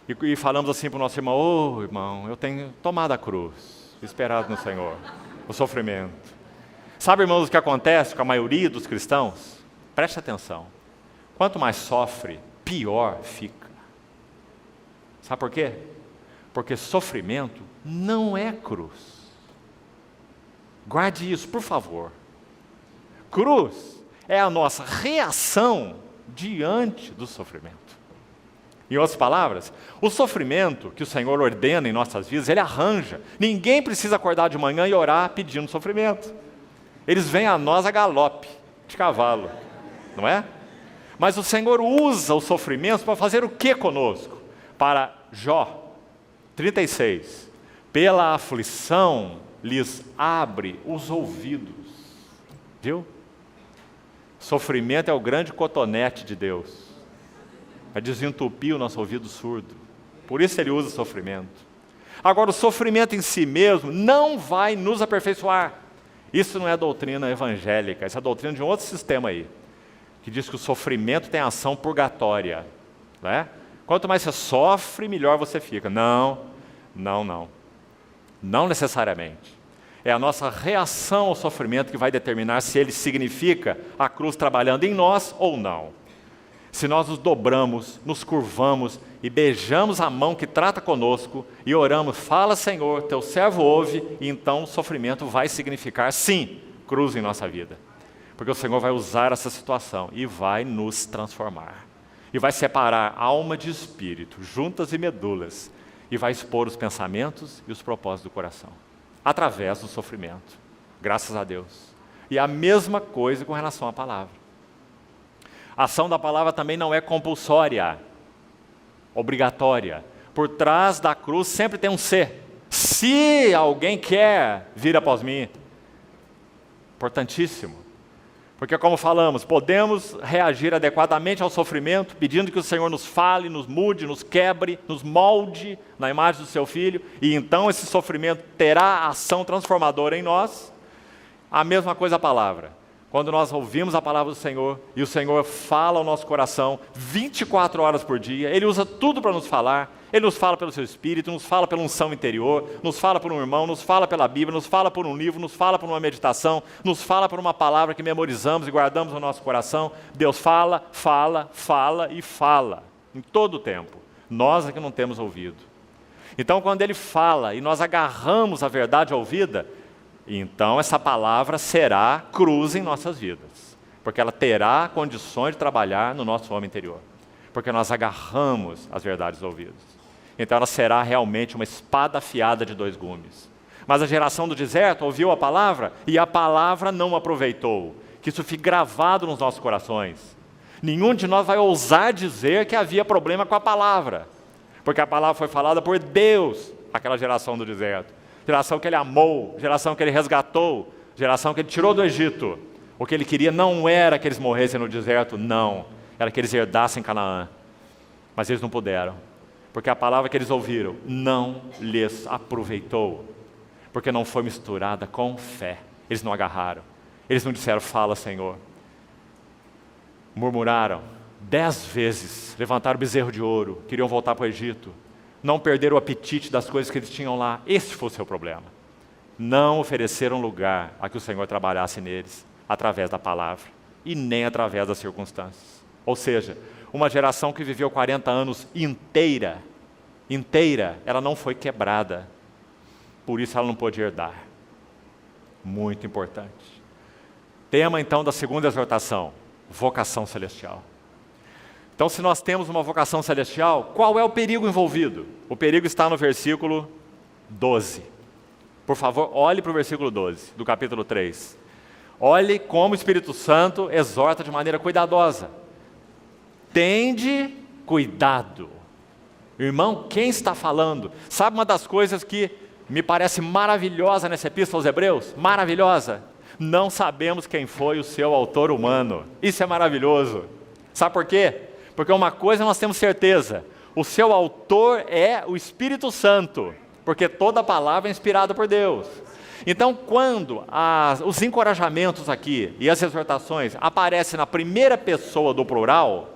E falamos assim para o nosso irmão, ô irmão, eu tenho tomado a cruz, esperado no Senhor, o sofrimento. Sabe, irmãos, o que acontece com a maioria dos cristãos? Preste atenção. Quanto mais sofre, pior fica. Sabe por quê? Porque sofrimento não é cruz. Guarde isso, por favor. Cruz é a nossa reação diante do sofrimento. Em outras palavras, o sofrimento que o Senhor ordena em nossas vidas, Ele arranja. Ninguém precisa acordar de manhã e orar pedindo sofrimento. Eles vêm a nós a galope, de cavalo, não é? Mas o Senhor usa os sofrimentos para fazer o que conosco? Para Jó 36, pela aflição lhes abre os ouvidos. Viu? Sofrimento é o grande cotonete de Deus. Para desentupir o nosso ouvido surdo. Por isso Ele usa o sofrimento. Agora, o sofrimento em si mesmo não vai nos aperfeiçoar. Isso não é doutrina evangélica, isso é doutrina de um outro sistema aí, que diz que o sofrimento tem ação purgatória, né? Quanto mais você sofre, melhor você fica. Não, não, não. Não necessariamente. É a nossa reação ao sofrimento que vai determinar se ele significa a cruz trabalhando em nós ou não. Se nós nos dobramos, nos curvamos e beijamos a mão que trata conosco e oramos, fala Senhor, teu servo ouve, e então o sofrimento vai significar sim, cruz em nossa vida. Porque o Senhor vai usar essa situação e vai nos transformar. E vai separar alma de espírito, juntas e medulas, e vai expor os pensamentos e os propósitos do coração, através do sofrimento. Graças a Deus. E a mesma coisa com relação à palavra. A ação da palavra também não é compulsória, obrigatória. Por trás da cruz sempre tem um se. Se alguém quer vir após mim. Importantíssimo. Porque como falamos, podemos reagir adequadamente ao sofrimento, pedindo que o Senhor nos fale, nos mude, nos quebre, nos molde na imagem do seu Filho, e então esse sofrimento terá ação transformadora em nós. A mesma coisa a palavra. Quando nós ouvimos a palavra do Senhor, e o Senhor fala ao nosso coração 24 horas por dia, Ele usa tudo para nos falar. Ele nos fala pelo seu Espírito, nos fala pela unção interior, nos fala por um irmão, nos fala pela Bíblia, nos fala por um livro, nos fala por uma meditação, nos fala por uma palavra que memorizamos e guardamos no nosso coração. Deus fala, fala, fala e fala, em todo o tempo. Nós é que não temos ouvido. Então, quando Ele fala e nós agarramos a verdade ouvida, então essa palavra será cruz em nossas vidas, porque ela terá condições de trabalhar no nosso homem interior, porque nós agarramos as verdades ouvidas. Então ela será realmente uma espada afiada de 2 gumes. Mas a geração do deserto ouviu a palavra e a palavra não aproveitou. Que isso fique gravado nos nossos corações. Nenhum de nós vai ousar dizer que havia problema com a palavra, porque a palavra foi falada por Deus, aquela geração do deserto. Geração que Ele amou, geração que Ele resgatou, geração que Ele tirou do Egito. O que Ele queria não era que eles morressem no deserto, não. Era que eles herdassem Canaã. Mas eles não puderam. Porque a palavra que eles ouviram não lhes aproveitou. Porque não foi misturada com fé. Eles não agarraram. Eles não disseram, fala Senhor. Murmuraram 10 vezes. Levantaram o bezerro de ouro. Queriam voltar para o Egito. Não perderam o apetite das coisas que eles tinham lá. Esse foi o seu problema. Não ofereceram lugar a que o Senhor trabalhasse neles. Através da palavra. E nem através das circunstâncias. Ou seja, uma geração que viveu 40 anos inteira, ela não foi quebrada. Por isso ela não pôde herdar. Muito importante. Tema então da segunda exortação, vocação celestial. Então, se nós temos uma vocação celestial, qual é o perigo envolvido? O perigo está no versículo 12. Por favor, olhe para o versículo 12 do capítulo 3. Olhe como o Espírito Santo exorta de maneira cuidadosa. Tende cuidado. Irmão, quem está falando? Sabe uma das coisas que me parece maravilhosa nessa epístola aos Hebreus? Maravilhosa. Não sabemos quem foi o seu autor humano. Isso é maravilhoso. Sabe por quê? Porque uma coisa nós temos certeza. O seu autor é o Espírito Santo. Porque toda a palavra é inspirada por Deus. Então, quando os encorajamentos aqui e as exortações aparecem na primeira pessoa do plural,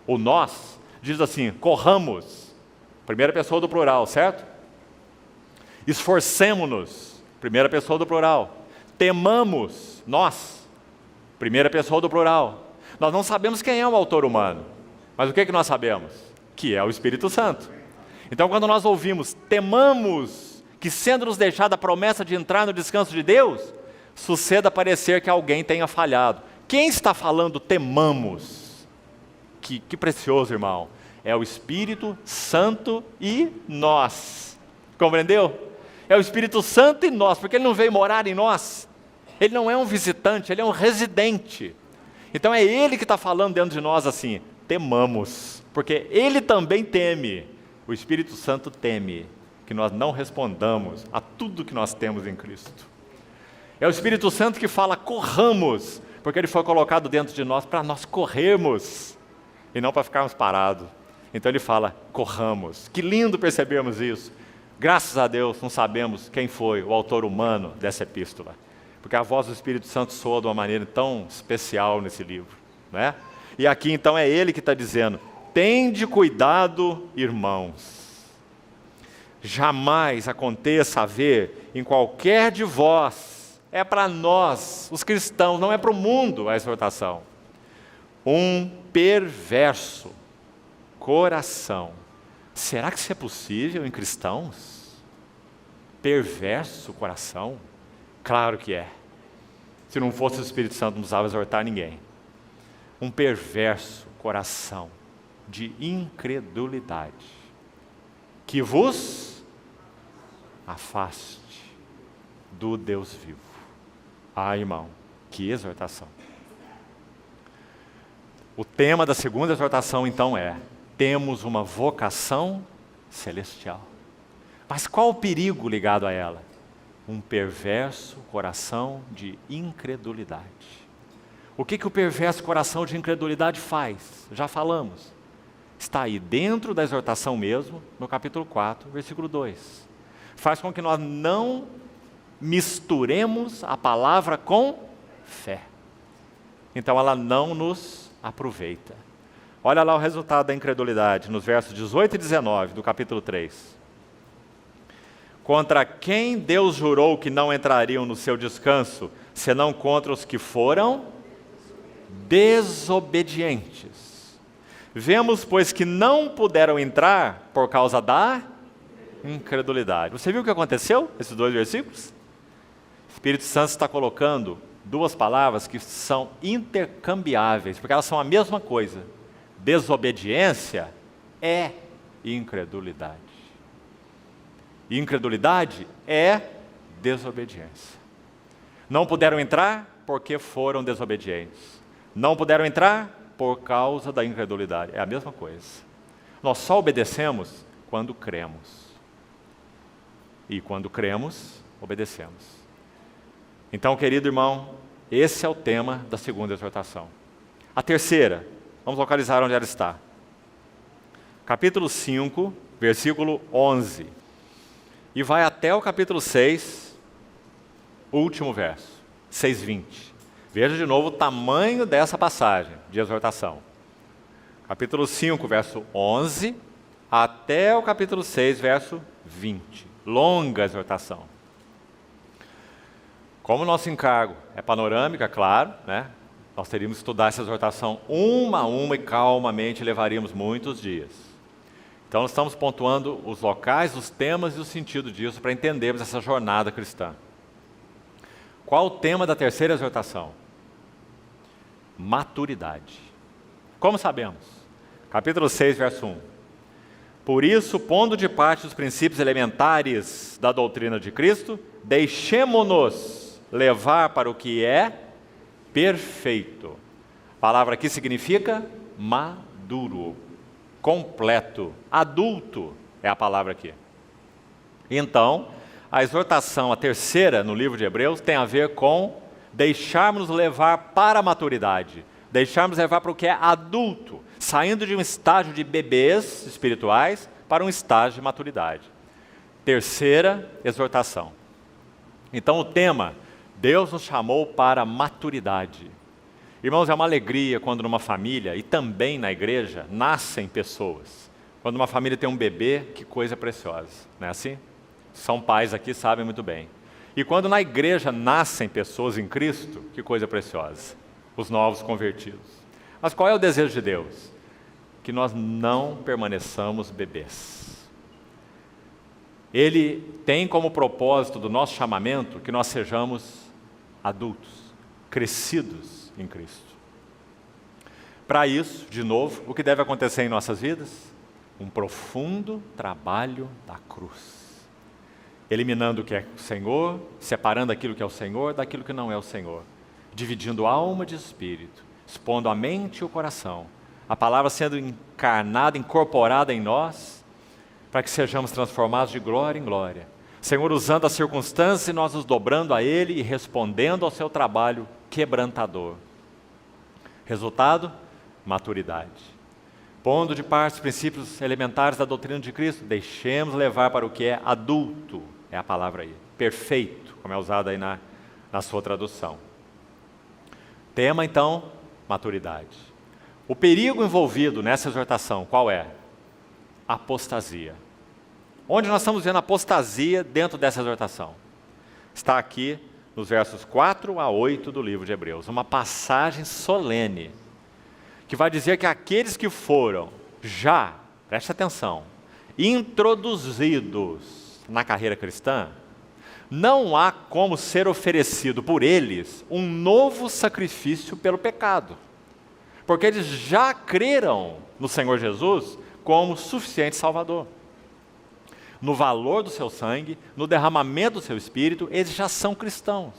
o nós, diz assim, corramos, primeira pessoa do plural, certo? Esforcemo-nos, primeira pessoa do plural. Temamos, nós, primeira pessoa do plural. Nós não sabemos quem é o autor humano, mas o que nós sabemos? Que é o Espírito Santo. Então, quando nós ouvimos, temamos que sendo nos deixada a promessa de entrar no descanso de Deus, suceda parecer que alguém tenha falhado. Quem está falando temamos? Que precioso, irmão. É o Espírito Santo e nós. Compreendeu? É o Espírito Santo e nós, porque Ele não veio morar em nós. Ele não é um visitante, Ele é um residente. Então é Ele que está falando dentro de nós assim, temamos, porque Ele também teme. O Espírito Santo teme que nós não respondamos a tudo que nós temos em Cristo. É o Espírito Santo que fala, corramos, porque Ele foi colocado dentro de nós para nós corrermos. E não para ficarmos parados. Então Ele fala, corramos. Que lindo percebermos isso. Graças a Deus não sabemos quem foi o autor humano dessa epístola. Porque a voz do Espírito Santo soa de uma maneira tão especial nesse livro. Né? E aqui então é Ele que está dizendo, tende cuidado, irmãos. Jamais aconteça haver em qualquer de vós, é para nós, os cristãos, não é para o mundo a exortação, um perverso coração. Será que isso é possível em cristãos? Perverso coração? Claro que é. Se não fosse o Espírito Santo, não precisava exortar ninguém. Um perverso coração de incredulidade, que vos afaste do Deus vivo. Ah, irmão, que exortação. O tema da segunda exortação, então, é: temos uma vocação celestial. Mas qual o perigo ligado a ela? Um perverso coração de incredulidade. O que o perverso coração de incredulidade faz? Já falamos. Está aí dentro da exortação mesmo, no capítulo 4, versículo 2. Faz com que nós não misturemos a palavra com fé. Então ela não nos aproveita. Olha lá o resultado da incredulidade, nos versos 18 e 19 do capítulo 3. Contra quem Deus jurou que não entrariam no seu descanso, senão contra os que foram desobedientes. Vemos, pois, que não puderam entrar por causa da incredulidade. Você viu o que aconteceu, esses dois versículos? O Espírito Santo está colocando duas palavras que são intercambiáveis, porque elas são a mesma coisa. Desobediência é incredulidade. Incredulidade é desobediência. Não puderam entrar porque foram desobedientes. Não puderam entrar por causa da incredulidade. É a mesma coisa. Nós só obedecemos quando cremos. E quando cremos, obedecemos. Então, querido irmão, esse é o tema da segunda exortação. A terceira, vamos localizar onde ela está. Capítulo 5, versículo 11. E vai até o capítulo 6, último verso, 6:20. Veja de novo o tamanho dessa passagem de exortação. Capítulo 5, verso 11, até o capítulo 6, verso 20. Longa exortação. Como o nosso encargo é panorâmica, claro, né? Nós teríamos que estudar essa exortação uma a uma e calmamente levaríamos muitos dias. Então nós estamos pontuando os locais, os temas e o sentido disso para entendermos essa jornada cristã. Qual o tema da terceira exortação? Maturidade. Como sabemos? Capítulo 6, verso 1. Por isso, pondo de parte os princípios elementares da doutrina de Cristo, deixemo-nos levar para o que é perfeito. A palavra aqui significa maduro, completo, adulto é a palavra aqui. Então, a exortação, a terceira no livro de Hebreus, tem a ver com deixarmos levar para a maturidade, deixarmos levar para o que é adulto, saindo de um estágio de bebês espirituais para um estágio de maturidade. Terceira exortação. Então o tema, Deus nos chamou para a maturidade. Irmãos, é uma alegria quando numa família e também na igreja nascem pessoas. Quando uma família tem um bebê, que coisa preciosa, não é assim? São pais aqui, sabem muito bem. E quando na igreja nascem pessoas em Cristo, que coisa preciosa, os novos convertidos. Mas qual é o desejo de Deus? Que nós não permaneçamos bebês. Ele tem como propósito do nosso chamamento que nós sejamos adultos, crescidos em Cristo. Para isso, de novo, o que deve acontecer em nossas vidas? Um profundo trabalho da cruz. Eliminando o que é o Senhor, separando aquilo que é o Senhor daquilo que não é o Senhor. Dividindo alma de espírito, expondo a mente e o coração. A palavra sendo encarnada, incorporada em nós, para que sejamos transformados de glória em glória. Senhor, usando as circunstâncias e nós nos dobrando a Ele e respondendo ao seu trabalho quebrantador. Resultado? Maturidade. Pondo de parte os princípios elementares da doutrina de Cristo, deixemos levar para o que é adulto, é a palavra aí, perfeito, como é usado aí na sua tradução. Tema, então, maturidade. O perigo envolvido nessa exortação, qual é? Apostasia. Onde nós estamos vendo apostasia dentro dessa exortação? Está aqui nos versos 4 a 8 do livro de Hebreus, uma passagem solene, que vai dizer que aqueles que foram já, preste atenção, introduzidos na carreira cristã, não há como ser oferecido por eles um novo sacrifício pelo pecado, porque eles já creram no Senhor Jesus como suficiente Salvador. No valor do seu sangue, no derramamento do seu Espírito, eles já são cristãos.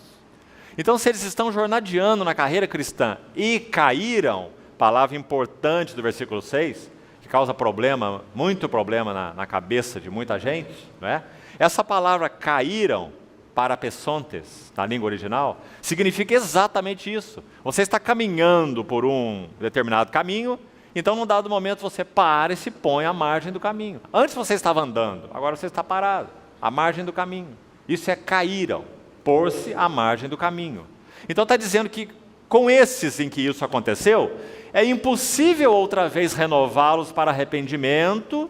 Então, se eles estão jornadeando na carreira cristã e caíram, palavra importante do versículo 6, que causa problema, muito problema na cabeça de muita gente, não é? Essa palavra caíram, parapesontes, na língua original, significa exatamente isso. Você está caminhando por um determinado caminho, então num dado momento você para e se põe à margem do caminho. Antes você estava andando, agora você está parado, à margem do caminho. Isso é caíram, pôr-se à margem do caminho. Então está dizendo que com esses em que isso aconteceu, é impossível outra vez renová-los para arrependimento,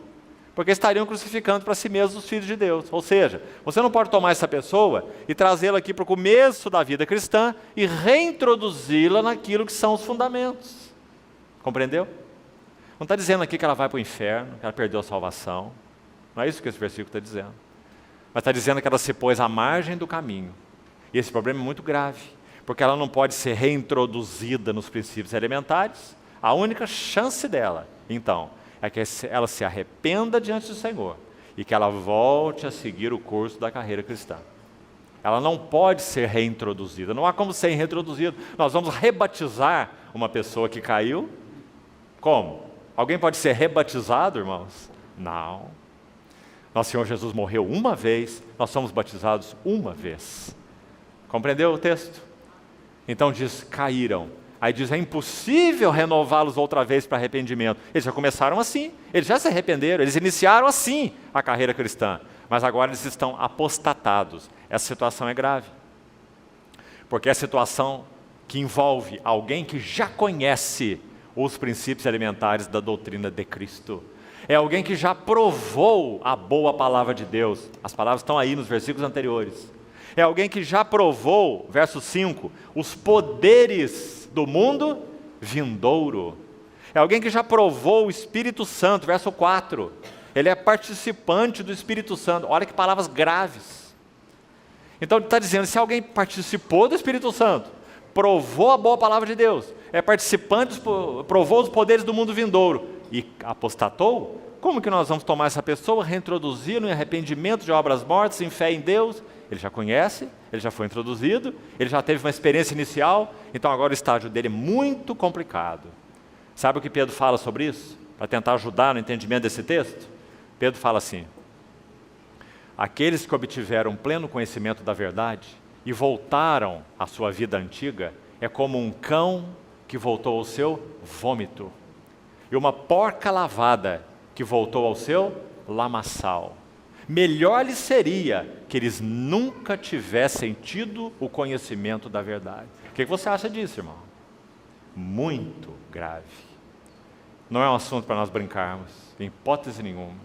porque estariam crucificando para si mesmos os filhos de Deus. Ou seja, você não pode tomar essa pessoa e trazê-la aqui para o começo da vida cristã e reintroduzi-la naquilo que são os fundamentos. Compreendeu? Não está dizendo aqui que ela vai para o inferno, que ela perdeu a salvação. Não é isso que esse versículo está dizendo. Mas está dizendo que ela se pôs à margem do caminho. E esse problema é muito grave, porque ela não pode ser reintroduzida nos princípios elementares. A única chance dela, então, é que ela se arrependa diante do Senhor e que ela volte a seguir o curso da carreira cristã. Ela não pode ser reintroduzida, não há como ser reintroduzida. Nós vamos rebatizar uma pessoa que caiu? Como? Alguém pode ser rebatizado, irmãos? Não. Nosso Senhor Jesus morreu uma vez, nós somos batizados uma vez. Compreendeu o texto? Então diz, caíram. Aí diz, é impossível renová-los outra vez para arrependimento. Eles já começaram assim, eles já se arrependeram, eles iniciaram assim a carreira cristã. Mas agora eles estão apostatados. Essa situação é grave. Porque é a situação que envolve alguém que já conhece os princípios elementares da doutrina de Cristo. É alguém que já provou a boa palavra de Deus. As palavras estão aí nos versículos anteriores. É alguém que já provou, verso 5, os poderes do mundo vindouro. É alguém que já provou o Espírito Santo, verso 4. Ele é participante do Espírito Santo. Olha que palavras graves. Então ele está dizendo, se alguém participou do Espírito Santo, provou a boa palavra de Deus, é participante, provou os poderes do mundo vindouro e apostatou, como que nós vamos tomar essa pessoa, reintroduzi-lo em arrependimento de obras mortas, em fé em Deus? Ele já conhece, ele já foi introduzido, ele já teve uma experiência inicial, então agora o estágio dele é muito complicado. Sabe o que Pedro fala sobre isso? Para tentar ajudar no entendimento desse texto? Pedro fala assim, aqueles que obtiveram pleno conhecimento da verdade e voltaram à sua vida antiga, é como um cão que voltou ao seu vômito, e uma porca lavada que voltou ao seu lamaçal. Melhor lhes seria que eles nunca tivessem tido o conhecimento da verdade. O que você acha disso, irmão? Muito grave. Não é um assunto para nós brincarmos, em hipótese nenhuma.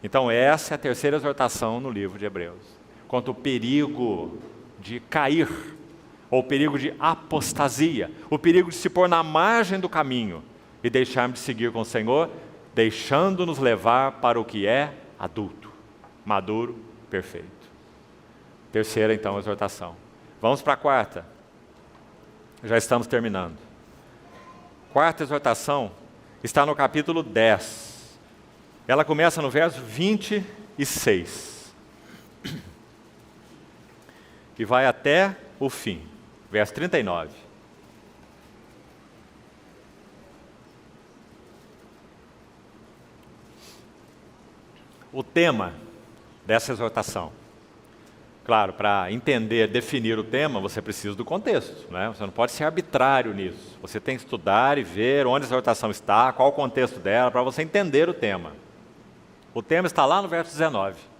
Então essa é a terceira exortação no livro de Hebreus, quanto ao perigo de cair, ou o perigo de apostasia, o perigo de se pôr na margem do caminho e deixarmos de seguir com o Senhor, deixando-nos levar para o que é adulto, maduro, perfeito. Terceira, então, exortação. Vamos para a quarta. Já estamos terminando. Quarta exortação está no capítulo 10. Ela começa no verso 26. E vai até o fim, verso 39. O tema dessa exortação, claro, para entender, definir o tema, você precisa do contexto, né? Você não pode ser arbitrário nisso. Você tem que estudar e ver onde a exortação está, qual o contexto dela, para você entender o tema. O tema está lá no verso 19.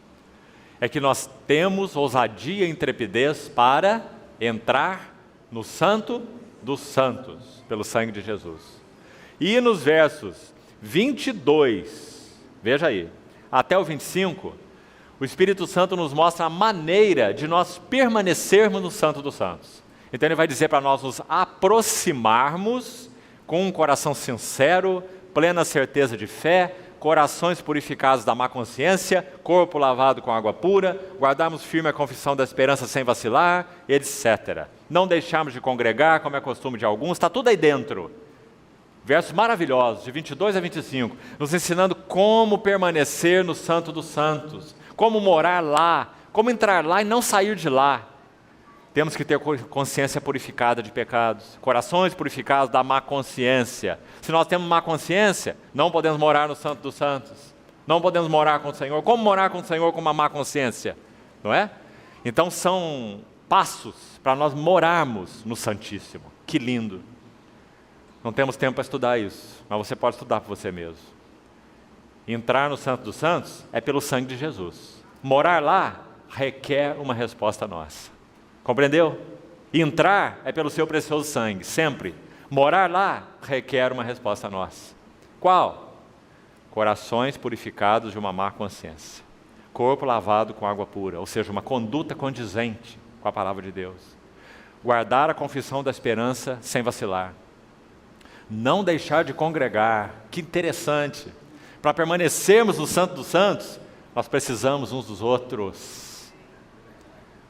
É que nós temos ousadia e intrepidez para entrar no Santo dos Santos, pelo sangue de Jesus. E nos versos 22, veja aí, até o 25, o Espírito Santo nos mostra a maneira de nós permanecermos no Santo dos Santos. Então ele vai dizer para nós nos aproximarmos com um coração sincero, plena certeza de fé, corações purificados da má consciência, corpo lavado com água pura, guardarmos firme a confissão da esperança sem vacilar, etc. Não deixarmos de congregar, como é costume de alguns, está tudo aí dentro. Versos maravilhosos, de 22 a 25, nos ensinando como permanecer no Santo dos Santos, como morar lá, como entrar lá e não sair de lá. Temos que ter consciência purificada de pecados, corações purificados da má consciência. Se nós temos má consciência, não podemos morar no Santo dos Santos, não podemos morar com o Senhor. Como morar com o Senhor com uma má consciência? Não é? Então são passos para nós morarmos no Santíssimo. Que lindo! Não temos tempo para estudar isso, mas você pode estudar por você mesmo. Entrar no Santo dos Santos é pelo sangue de Jesus. Morar lá requer uma resposta nossa. Compreendeu? Entrar é pelo seu precioso sangue, sempre. Morar lá requer uma resposta nossa. Qual? Corações purificados de uma má consciência. Corpo lavado com água pura, ou seja, uma conduta condizente com a palavra de Deus. Guardar a confissão da esperança sem vacilar. Não deixar de congregar. Que interessante. Para permanecermos no Santo dos Santos, nós precisamos uns dos outros.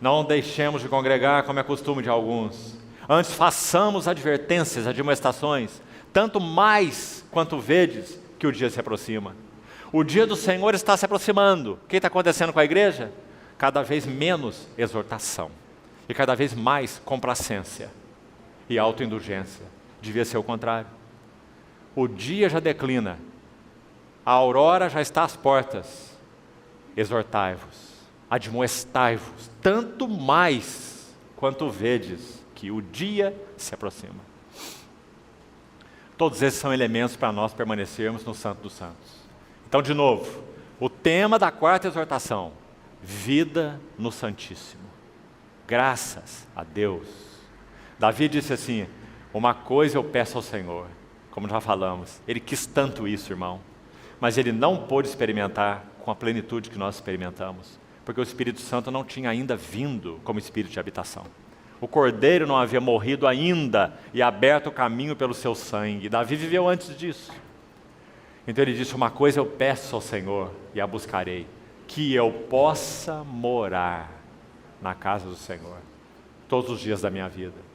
Não deixemos de congregar, como é costume de alguns. Antes façamos advertências, admoestações, tanto mais quanto vedes que o dia se aproxima. O dia do Senhor está se aproximando. O que está acontecendo com a igreja? Cada vez menos exortação e cada vez mais complacência e autoindulgência. Devia ser o contrário. O dia já declina, a aurora já está às portas. Exortai-vos, admoestai-vos, tanto mais quanto vedes que o dia se aproxima. Todos esses são elementos para nós permanecermos no Santo dos Santos. Então, de novo, o tema da quarta exortação, vida no Santíssimo. Graças a Deus. Davi disse assim, uma coisa eu peço ao Senhor, como já falamos, ele quis tanto isso, irmão, mas ele não pôde experimentar com a plenitude que nós experimentamos, porque o Espírito Santo não tinha ainda vindo como Espírito de habitação. O Cordeiro não havia morrido ainda e aberto o caminho pelo seu sangue. Davi viveu antes disso. Então ele disse, uma coisa eu peço ao Senhor e a buscarei, que eu possa morar na casa do Senhor todos os dias da minha vida.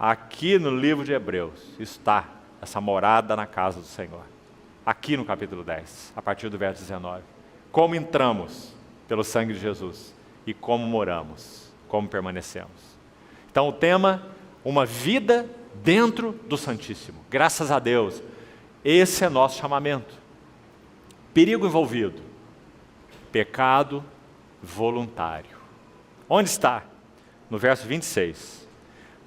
Aqui no livro de Hebreus está essa morada na casa do Senhor. Aqui no capítulo 10, a partir do verso 19. Como entramos pelo sangue de Jesus e como moramos, como permanecemos. Então o tema, uma vida dentro do Santíssimo. Graças a Deus, esse é nosso chamamento. Perigo envolvido, pecado voluntário. Onde está? No verso 26.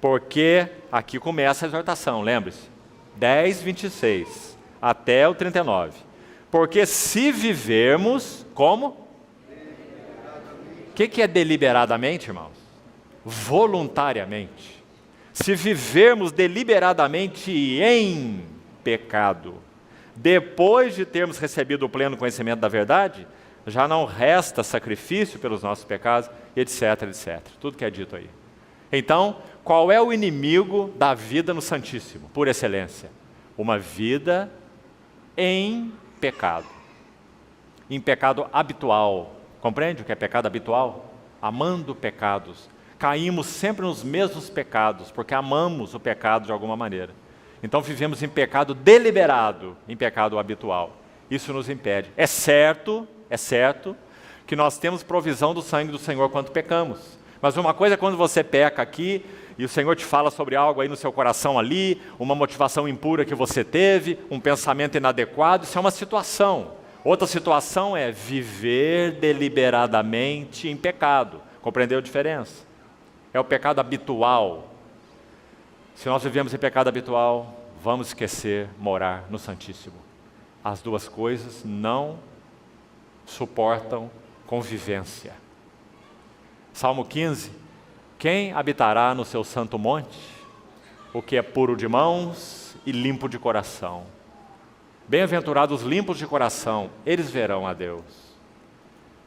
Porque aqui começa a exortação, lembre-se. 10, 26 até o 39. Porque se vivermos, como? O que é deliberadamente, irmãos? Voluntariamente. Se vivermos deliberadamente em pecado, depois de termos recebido o pleno conhecimento da verdade, já não resta sacrifício pelos nossos pecados, etc, etc. Tudo que é dito aí. Então, qual é o inimigo da vida no Santíssimo, por excelência? Uma vida em pecado. Em pecado habitual. Compreende o que é pecado habitual? Amando pecados. Caímos sempre nos mesmos pecados, porque amamos o pecado de alguma maneira. Então vivemos em pecado deliberado, em pecado habitual. Isso nos impede. É certo que nós temos provisão do sangue do Senhor quando pecamos. Mas uma coisa é quando você peca aqui, e o Senhor te fala sobre algo aí no seu coração ali, uma motivação impura que você teve, um pensamento inadequado, isso é uma situação. Outra situação é viver deliberadamente em pecado. Compreendeu a diferença? É o pecado habitual. Se nós vivemos em pecado habitual, vamos esquecer morar no Santíssimo. As duas coisas não suportam convivência. Salmo 15, quem habitará no seu santo monte? o que é puro de mãos e limpo de coração. Bem-aventurados os limpos de coração, eles verão a Deus.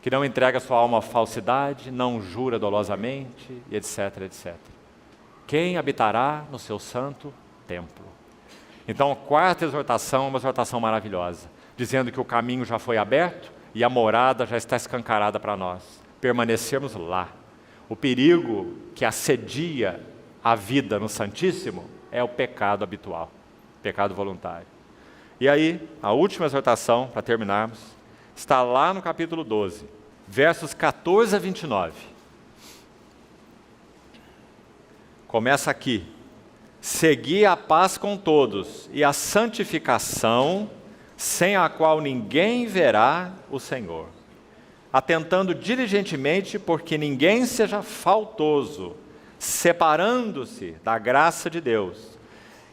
Que não entrega sua alma à falsidade, não jura dolosamente, etc, etc. Quem habitará no seu santo templo? Então, a quarta exortação é uma exortação maravilhosa, dizendo que o caminho já foi aberto e a morada já está escancarada para nós. Permanecermos lá. O perigo que assedia a vida no Santíssimo é o pecado habitual, pecado voluntário. E aí, a última exortação, para terminarmos, está lá no capítulo 12, versos 14 a 29. Começa aqui. Segui a paz com todos e a santificação, sem a qual ninguém verá o Senhor. Atentando diligentemente porque ninguém seja faltoso, separando-se da graça de Deus,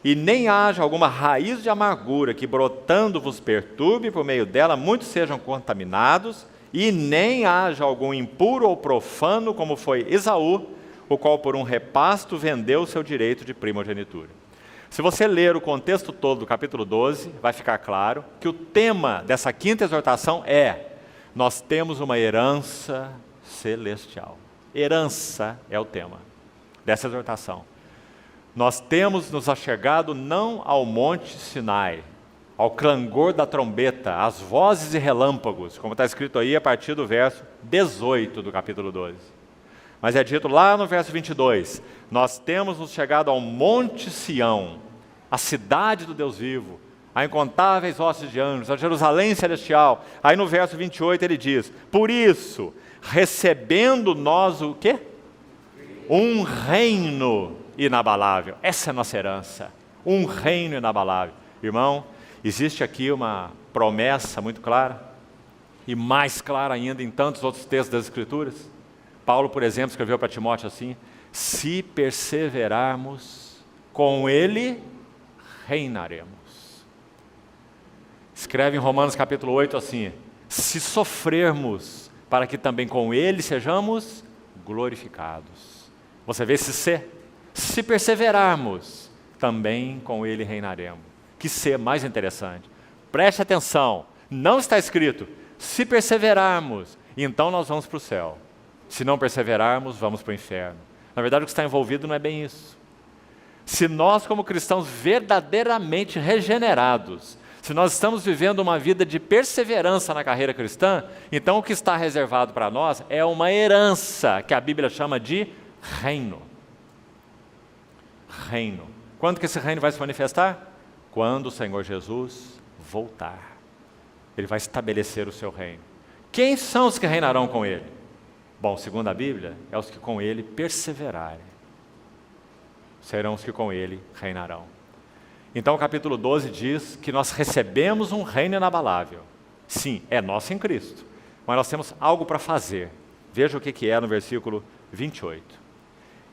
e nem haja alguma raiz de amargura que brotando vos perturbe, por meio dela muitos sejam contaminados, e nem haja algum impuro ou profano, como foi Esaú, o qual por um repasto vendeu o seu direito de primogenitura. Se você ler o contexto todo do capítulo 12, vai ficar claro que o tema dessa quinta exortação é: nós temos uma herança celestial. Herança é o tema dessa exortação. Nós temos nos achegado não ao monte Sinai, ao clangor da trombeta, às vozes e relâmpagos, como está escrito aí a partir do verso 18 do capítulo 12. Mas é dito lá no verso 22, nós temos nos chegado ao monte Sião, a cidade do Deus vivo, a incontáveis hostes de anjos, a Jerusalém celestial. Aí no verso 28 ele diz: por isso, recebendo nós o quê? Um reino inabalável. Essa é a nossa herança, um reino inabalável. Irmão, existe aqui uma promessa muito clara, e mais clara ainda em tantos outros textos das Escrituras. Paulo, por exemplo, escreveu para Timóteo assim: se perseverarmos, com ele reinaremos. Escreve em Romanos capítulo 8 assim: se sofrermos, para que também com ele sejamos glorificados. Você vê esse se perseverarmos, também com ele reinaremos. Que ser mais interessante. Preste atenção, não está escrito, se perseverarmos, então nós vamos para o céu. Se não perseverarmos, vamos para o inferno. Na verdade, o que está envolvido não é bem isso. Se nós, como cristãos verdadeiramente regenerados, se nós estamos vivendo uma vida de perseverança na carreira cristã, então o que está reservado para nós é uma herança, que a Bíblia chama de reino. Reino. Quando que esse reino vai se manifestar? Quando o Senhor Jesus voltar. Ele vai estabelecer o seu reino. Quem são os que reinarão com ele? Bom, segundo a Bíblia, é os que com ele perseverarem. Serão os que com ele reinarão. Então o capítulo 12 diz que nós recebemos um reino inabalável. Sim, é nosso em Cristo, mas nós temos algo para fazer. Veja o que é no versículo 28.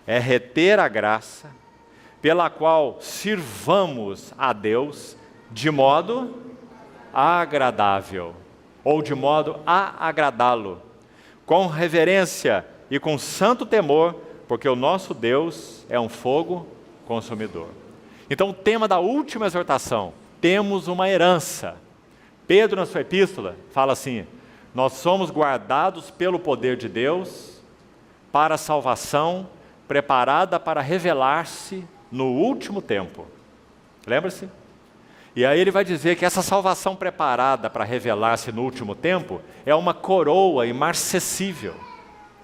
É reter a graça pela qual sirvamos a Deus de modo agradável, ou de modo a agradá-lo, com reverência e com santo temor, porque o nosso Deus é um fogo consumidor. Então o tema da última exortação: temos uma herança. Pedro, na sua epístola, fala assim: nós somos guardados pelo poder de Deus para a salvação preparada para revelar-se no último tempo. Lembra-se? E aí ele vai dizer que essa salvação preparada para revelar-se no último tempo é uma coroa imarcessível.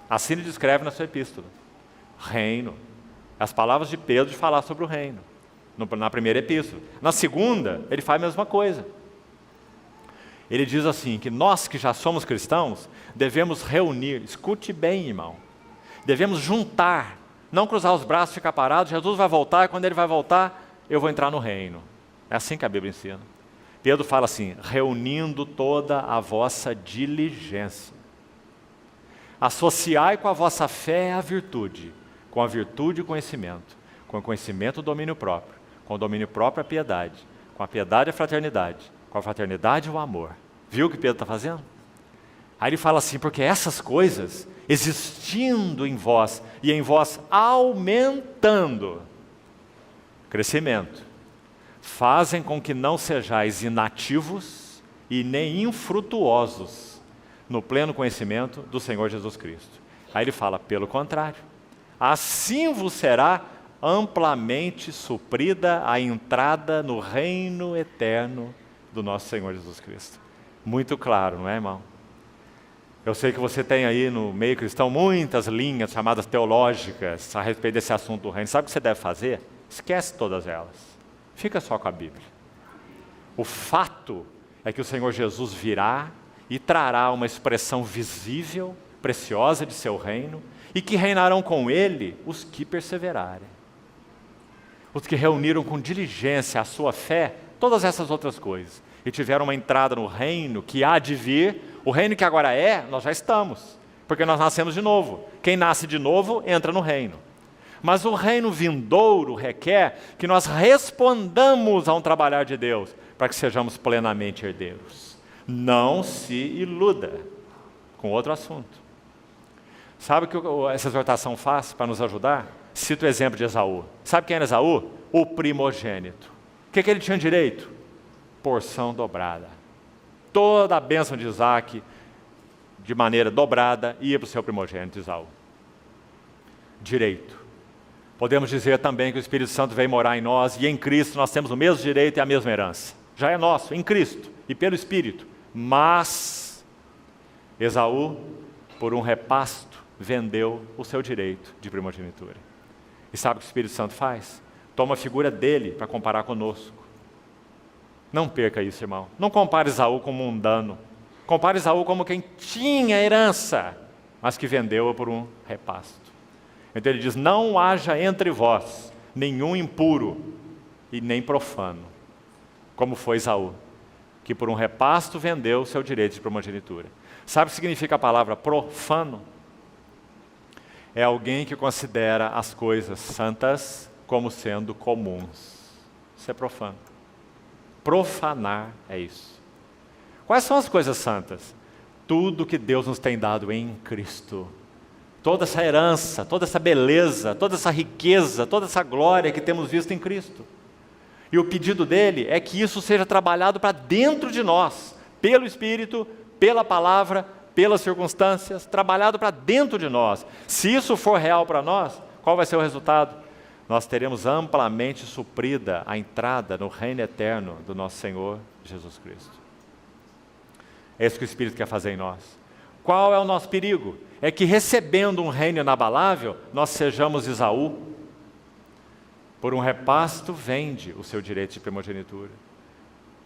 Assim ele descreve na sua epístola. Reino. As palavras de Pedro de falar sobre o reino. Na primeira epístola. Na segunda, ele faz a mesma coisa. Ele diz assim, que nós que já somos cristãos, devemos reunir, escute bem, irmão, devemos juntar, não cruzar os braços e ficar parado. Jesus vai voltar, e quando ele vai voltar, eu vou entrar no reino. É assim que a Bíblia ensina. Pedro fala assim: reunindo toda a vossa diligência. Associai com a vossa fé a virtude, com a virtude o conhecimento, com o conhecimento o domínio próprio, com o domínio próprio a piedade, com a piedade a fraternidade, com a fraternidade o amor. Viu o que Pedro está fazendo? Aí ele fala assim: porque essas coisas, existindo em vós, e em vós aumentando, crescimento, fazem com que não sejais inativos e nem infrutuosos no pleno conhecimento do Senhor Jesus Cristo. Aí ele fala, pelo contrário, assim vos será amplamente suprida a entrada no reino eterno do nosso Senhor Jesus Cristo. Muito claro, não é, irmão? Eu sei que você tem aí no meio cristão muitas linhas chamadas teológicas a respeito desse assunto do reino. Sabe o que você deve fazer? Esquece todas elas. Fica só com a Bíblia. O fato é que o Senhor Jesus virá e trará uma expressão visível, preciosa de seu reino, e que reinarão com ele os que perseverarem. Os que reuniram com diligência a sua fé, todas essas outras coisas, e tiveram uma entrada no reino que há de vir. O reino que agora é, nós já estamos, porque nós nascemos de novo. Quem nasce de novo, entra no reino. Mas o reino vindouro requer que nós respondamos a um trabalhar de Deus, para que sejamos plenamente herdeiros. Não se iluda com outro assunto. Sabe o que essa exortação faz para nos ajudar? Cito o exemplo de Esaú. Sabe quem era Esaú? O primogênito. O que ele tinha direito? Porção dobrada. Toda a bênção de Isaac, de maneira dobrada, ia para o seu primogênito Esaú. Direito. Podemos dizer também que o Espírito Santo veio morar em nós e em Cristo nós temos o mesmo direito e a mesma herança. Já é nosso, em Cristo e pelo Espírito. Mas Esaú, por um repasto, vendeu o seu direito de primogenitura. E sabe o que o Espírito Santo faz? Toma a figura dele para comparar conosco. Não perca isso, irmão. Não compare Esaú como um mundano. Compare Esaú como quem tinha herança, mas que vendeu-a por um repasto. Então ele diz, não haja entre vós nenhum impuro e nem profano, como foi Esaú, que por um repasto vendeu o seu direito de primogenitura. Sabe o que significa a palavra profano? É alguém que considera as coisas santas como sendo comuns. Isso é profano. Profanar é isso. Quais são as coisas santas? Tudo que Deus nos tem dado em Cristo. Toda essa herança, toda essa beleza, toda essa riqueza, toda essa glória que temos visto em Cristo. E o pedido dele é que isso seja trabalhado para dentro de nós, pelo Espírito, pela palavra, pelas circunstâncias, trabalhado para dentro de nós. Se isso for real para nós, qual vai ser o resultado? Nós teremos amplamente suprida a entrada no reino eterno do nosso Senhor Jesus Cristo. É isso que o Espírito quer fazer em nós. Qual é o nosso perigo? É que recebendo um reino inabalável, nós sejamos Esaú. Por um repasto vende o seu direito de primogenitura.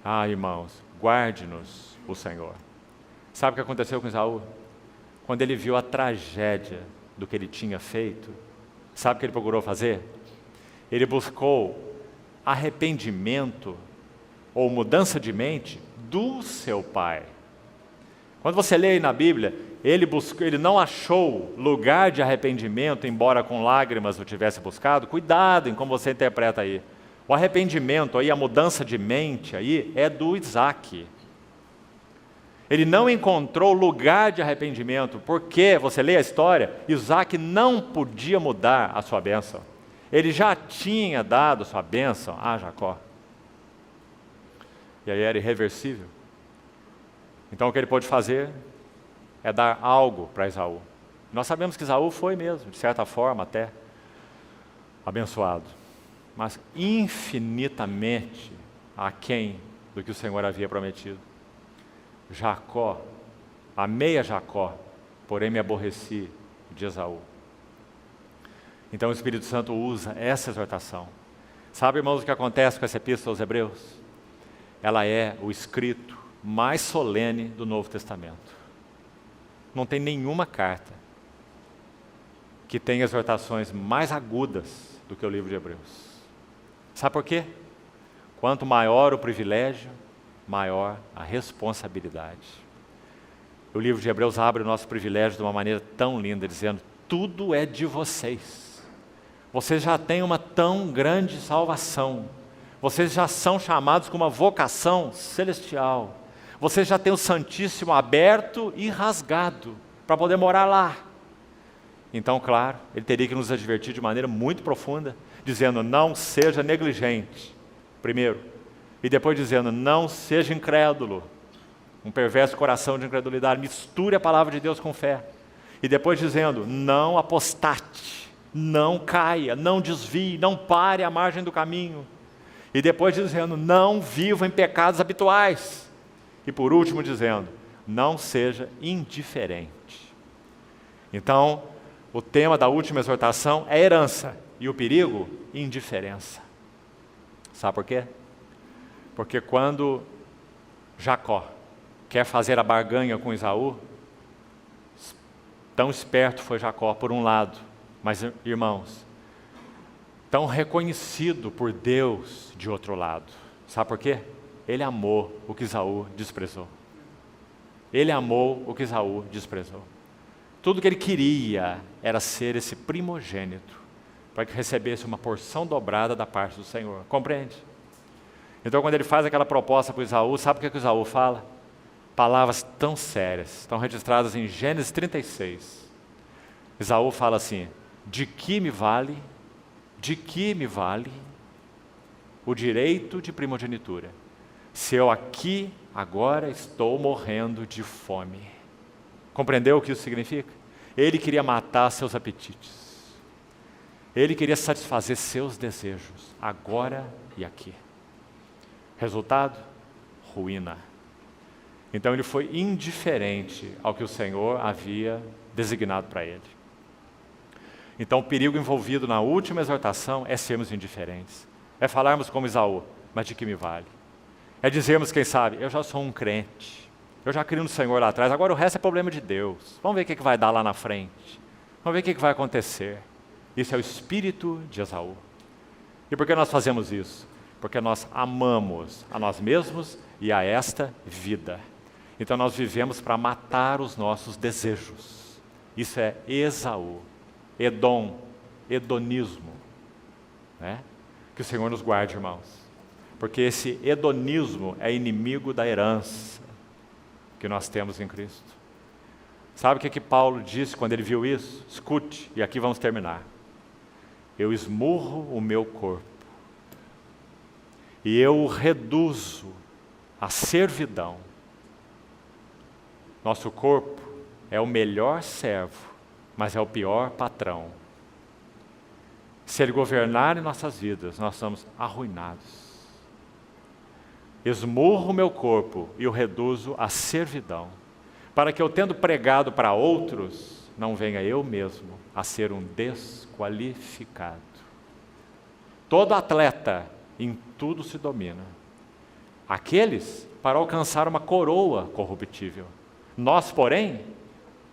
Ah, irmãos, guarde-nos o Senhor. Sabe o que aconteceu com Esaú? Quando ele viu a tragédia do que ele tinha feito, sabe o que ele procurou fazer? Ele buscou arrependimento ou mudança de mente do seu pai. Quando você lê aí na Bíblia, ele não achou lugar de arrependimento, embora com lágrimas o tivesse buscado. Cuidado em como você interpreta aí. O arrependimento aí, a mudança de mente aí, é do Isaac. Ele não encontrou lugar de arrependimento, porque, você lê a história, Isaac não podia mudar a sua bênção. Ele já tinha dado sua bênção a Jacó. E aí era irreversível. Então o que ele pôde fazer é dar algo para Esaú. Nós sabemos que Esaú foi mesmo, de certa forma até, abençoado. Mas infinitamente aquém do que o Senhor havia prometido. Jacó, amei a Jacó, porém me aborreci de Esaú. Então o Espírito Santo usa essa exortação. Sabe, irmãos, o que acontece com essa epístola aos Hebreus? Ela é o escrito mais solene do Novo Testamento. Não tem nenhuma carta que tenha exortações mais agudas do que o livro de Hebreus. Sabe por quê? Quanto maior o privilégio, maior a responsabilidade. O livro de Hebreus abre o nosso privilégio de uma maneira tão linda, dizendo, tudo é de vocês. Vocês já têm uma tão grande salvação. Vocês já são chamados com uma vocação celestial. Vocês já têm o Santíssimo aberto e rasgado para poder morar lá. Então, claro, ele teria que nos advertir de maneira muito profunda dizendo, não seja negligente, primeiro. E depois dizendo, não seja incrédulo. Um perverso coração de incredulidade. Misture a palavra de Deus com fé. E depois dizendo, não apostate, não caia, não desvie, não pare à margem do caminho. E depois dizendo, não viva em pecados habituais. E por último dizendo, não seja indiferente. Então, o tema da última exortação é herança. E o perigo, indiferença. Sabe por quê? Porque quando Jacó quer fazer a barganha com Esaú, tão esperto foi Jacó por um lado, mas irmãos, tão reconhecido por Deus de outro lado. Sabe por quê? Ele amou o que Esaú desprezou. Ele amou o que Esaú desprezou. Tudo que ele queria era ser esse primogênito, para que recebesse uma porção dobrada da parte do Senhor. Compreende? Então, quando ele faz aquela proposta para Esaú, sabe o que Esaú fala? Palavras tão sérias, estão registradas em Gênesis 36. Esaú fala assim, de que me vale o direito de primogenitura, se eu aqui, agora, estou morrendo de fome? Compreendeu o que isso significa? Ele queria matar seus apetites. Ele queria satisfazer seus desejos, agora e aqui. Resultado? Ruína. Então ele foi indiferente ao que o Senhor havia designado para ele. Então o perigo envolvido na última exortação é sermos indiferentes. É falarmos como Esaú, mas de que me vale? É dizermos, quem sabe, eu já sou um crente, eu já criei no Senhor lá atrás, agora o resto é problema de Deus. Vamos ver o que vai dar lá na frente. Vamos ver o que vai acontecer. Isso é o espírito de Esaú. E por que nós fazemos isso? Porque nós amamos a nós mesmos e a esta vida. Então nós vivemos para matar os nossos desejos. Isso é Esaú, Edom, hedonismo. Né? Que o Senhor nos guarde, irmãos. Porque esse hedonismo é inimigo da herança que nós temos em Cristo. Sabe o que Paulo disse quando ele viu isso? Escute, e aqui vamos terminar. Eu esmurro o meu corpo e eu o reduzo à servidão. Nosso corpo é o melhor servo, mas é o pior patrão. Se ele governar em nossas vidas, nós somos arruinados. Esmurro o meu corpo e o reduzo à servidão, para que eu, tendo pregado para outros, não venha eu mesmo a ser um desqualificado. Todo atleta em tudo se domina. Aqueles para alcançar uma coroa corruptível. Nós, porém,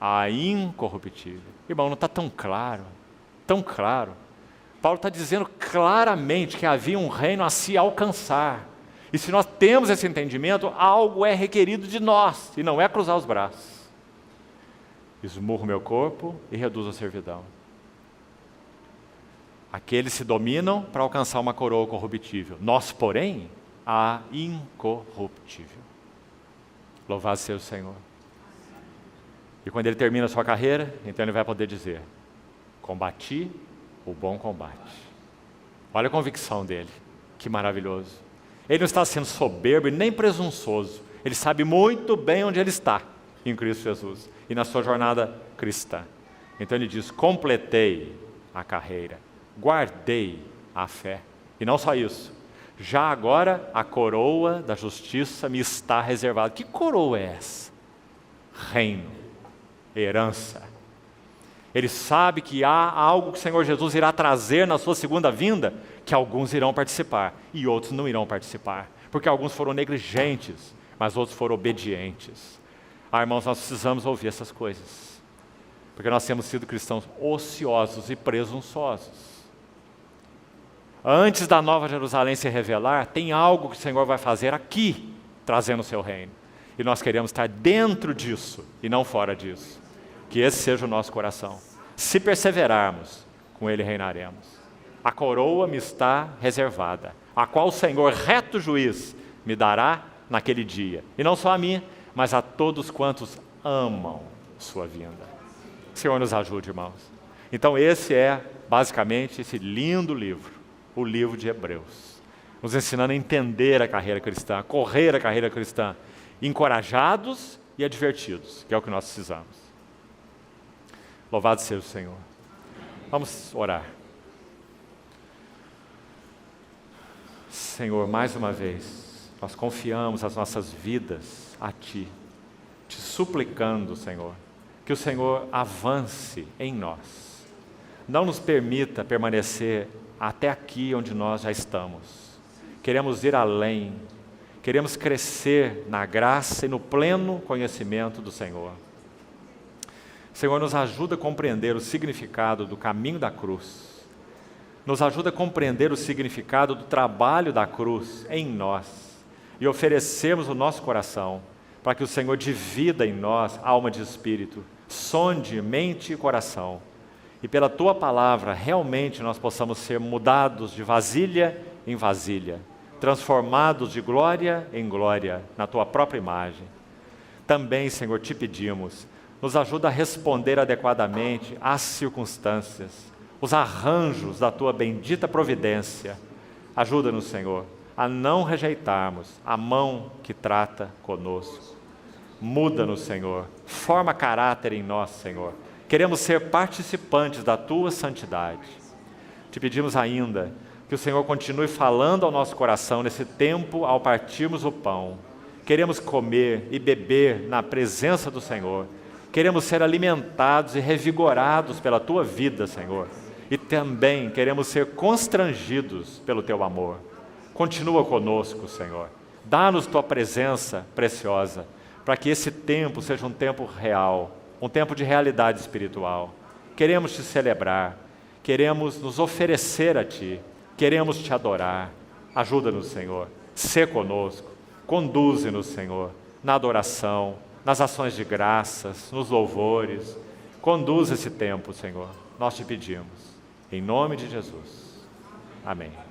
a incorruptível. Irmão, não está tão claro, tão claro. Paulo está dizendo claramente que havia um reino a se alcançar. E se nós temos esse entendimento, algo é requerido de nós, e não é cruzar os braços. Esmurro meu corpo e reduzo a servidão. Aqueles se dominam para alcançar uma coroa corruptível. Nós, porém, a incorruptível. Louvado seja o Senhor. E quando ele termina a sua carreira, então ele vai poder dizer, combati o bom combate. Olha a convicção dele, que maravilhoso. Ele não está sendo soberbo e nem presunçoso. Ele sabe muito bem onde ele está em Cristo Jesus e na sua jornada cristã. Então ele diz, completei a carreira, guardei a fé. E não só isso, já agora a coroa da justiça me está reservada. Que coroa é essa? Reino, herança. Ele sabe que há algo que o Senhor Jesus irá trazer na sua segunda vinda, que alguns irão participar e outros não irão participar, porque alguns foram negligentes, mas outros foram obedientes. Irmãos, nós precisamos ouvir essas coisas, porque nós temos sido cristãos ociosos e presunçosos. Antes da Nova Jerusalém se revelar, tem algo que o Senhor vai fazer aqui, trazendo o seu reino, e nós queremos estar dentro disso e não fora disso. Que esse seja o nosso coração. Se perseverarmos, com Ele reinaremos. A coroa me está reservada, a qual o Senhor, reto juiz, me dará naquele dia. E não só a mim, mas a todos quantos amam sua vinda. O Senhor nos ajude, irmãos. Então esse é, basicamente, esse lindo livro o livro de Hebreus, nos ensinando a entender a carreira cristã, a correr a carreira cristã, encorajados e advertidos, que é o que nós precisamos. Louvado seja o Senhor. Vamos orar. Senhor, mais uma vez, nós confiamos as nossas vidas a Ti, te suplicando, Senhor, que o Senhor avance em nós. Não nos permita permanecer até aqui onde nós já estamos. Queremos ir além, queremos crescer na graça e no pleno conhecimento do Senhor. Senhor, nos ajuda a compreender o significado do caminho da cruz. Nos ajuda a compreender o significado do trabalho da cruz em nós e oferecermos o nosso coração para que o Senhor divida em nós alma de espírito, sonde mente e coração. E pela Tua palavra, realmente nós possamos ser mudados de vasilha em vasilha, transformados de glória em glória na Tua própria imagem. Também, Senhor, te pedimos, nos ajuda a responder adequadamente às circunstâncias, os arranjos da Tua bendita providência. Ajuda-nos, Senhor, a não rejeitarmos a mão que trata conosco. Muda-nos, Senhor, forma caráter em nós, Senhor. Queremos ser participantes da Tua santidade. Te pedimos ainda que o Senhor continue falando ao nosso coração nesse tempo ao partirmos o pão. Queremos comer e beber na presença do Senhor. Queremos ser alimentados e revigorados pela Tua vida, Senhor. E também queremos ser constrangidos pelo Teu amor. Continua conosco, Senhor. Dá-nos Tua presença preciosa, para que esse tempo seja um tempo real, um tempo de realidade espiritual. Queremos Te celebrar, queremos nos oferecer a Ti, queremos Te adorar. Ajuda-nos, Senhor. Sê conosco, conduze-nos, Senhor, na adoração, nas ações de graças, nos louvores. Conduz esse tempo, Senhor. Nós Te pedimos. Em nome de Jesus. Amém.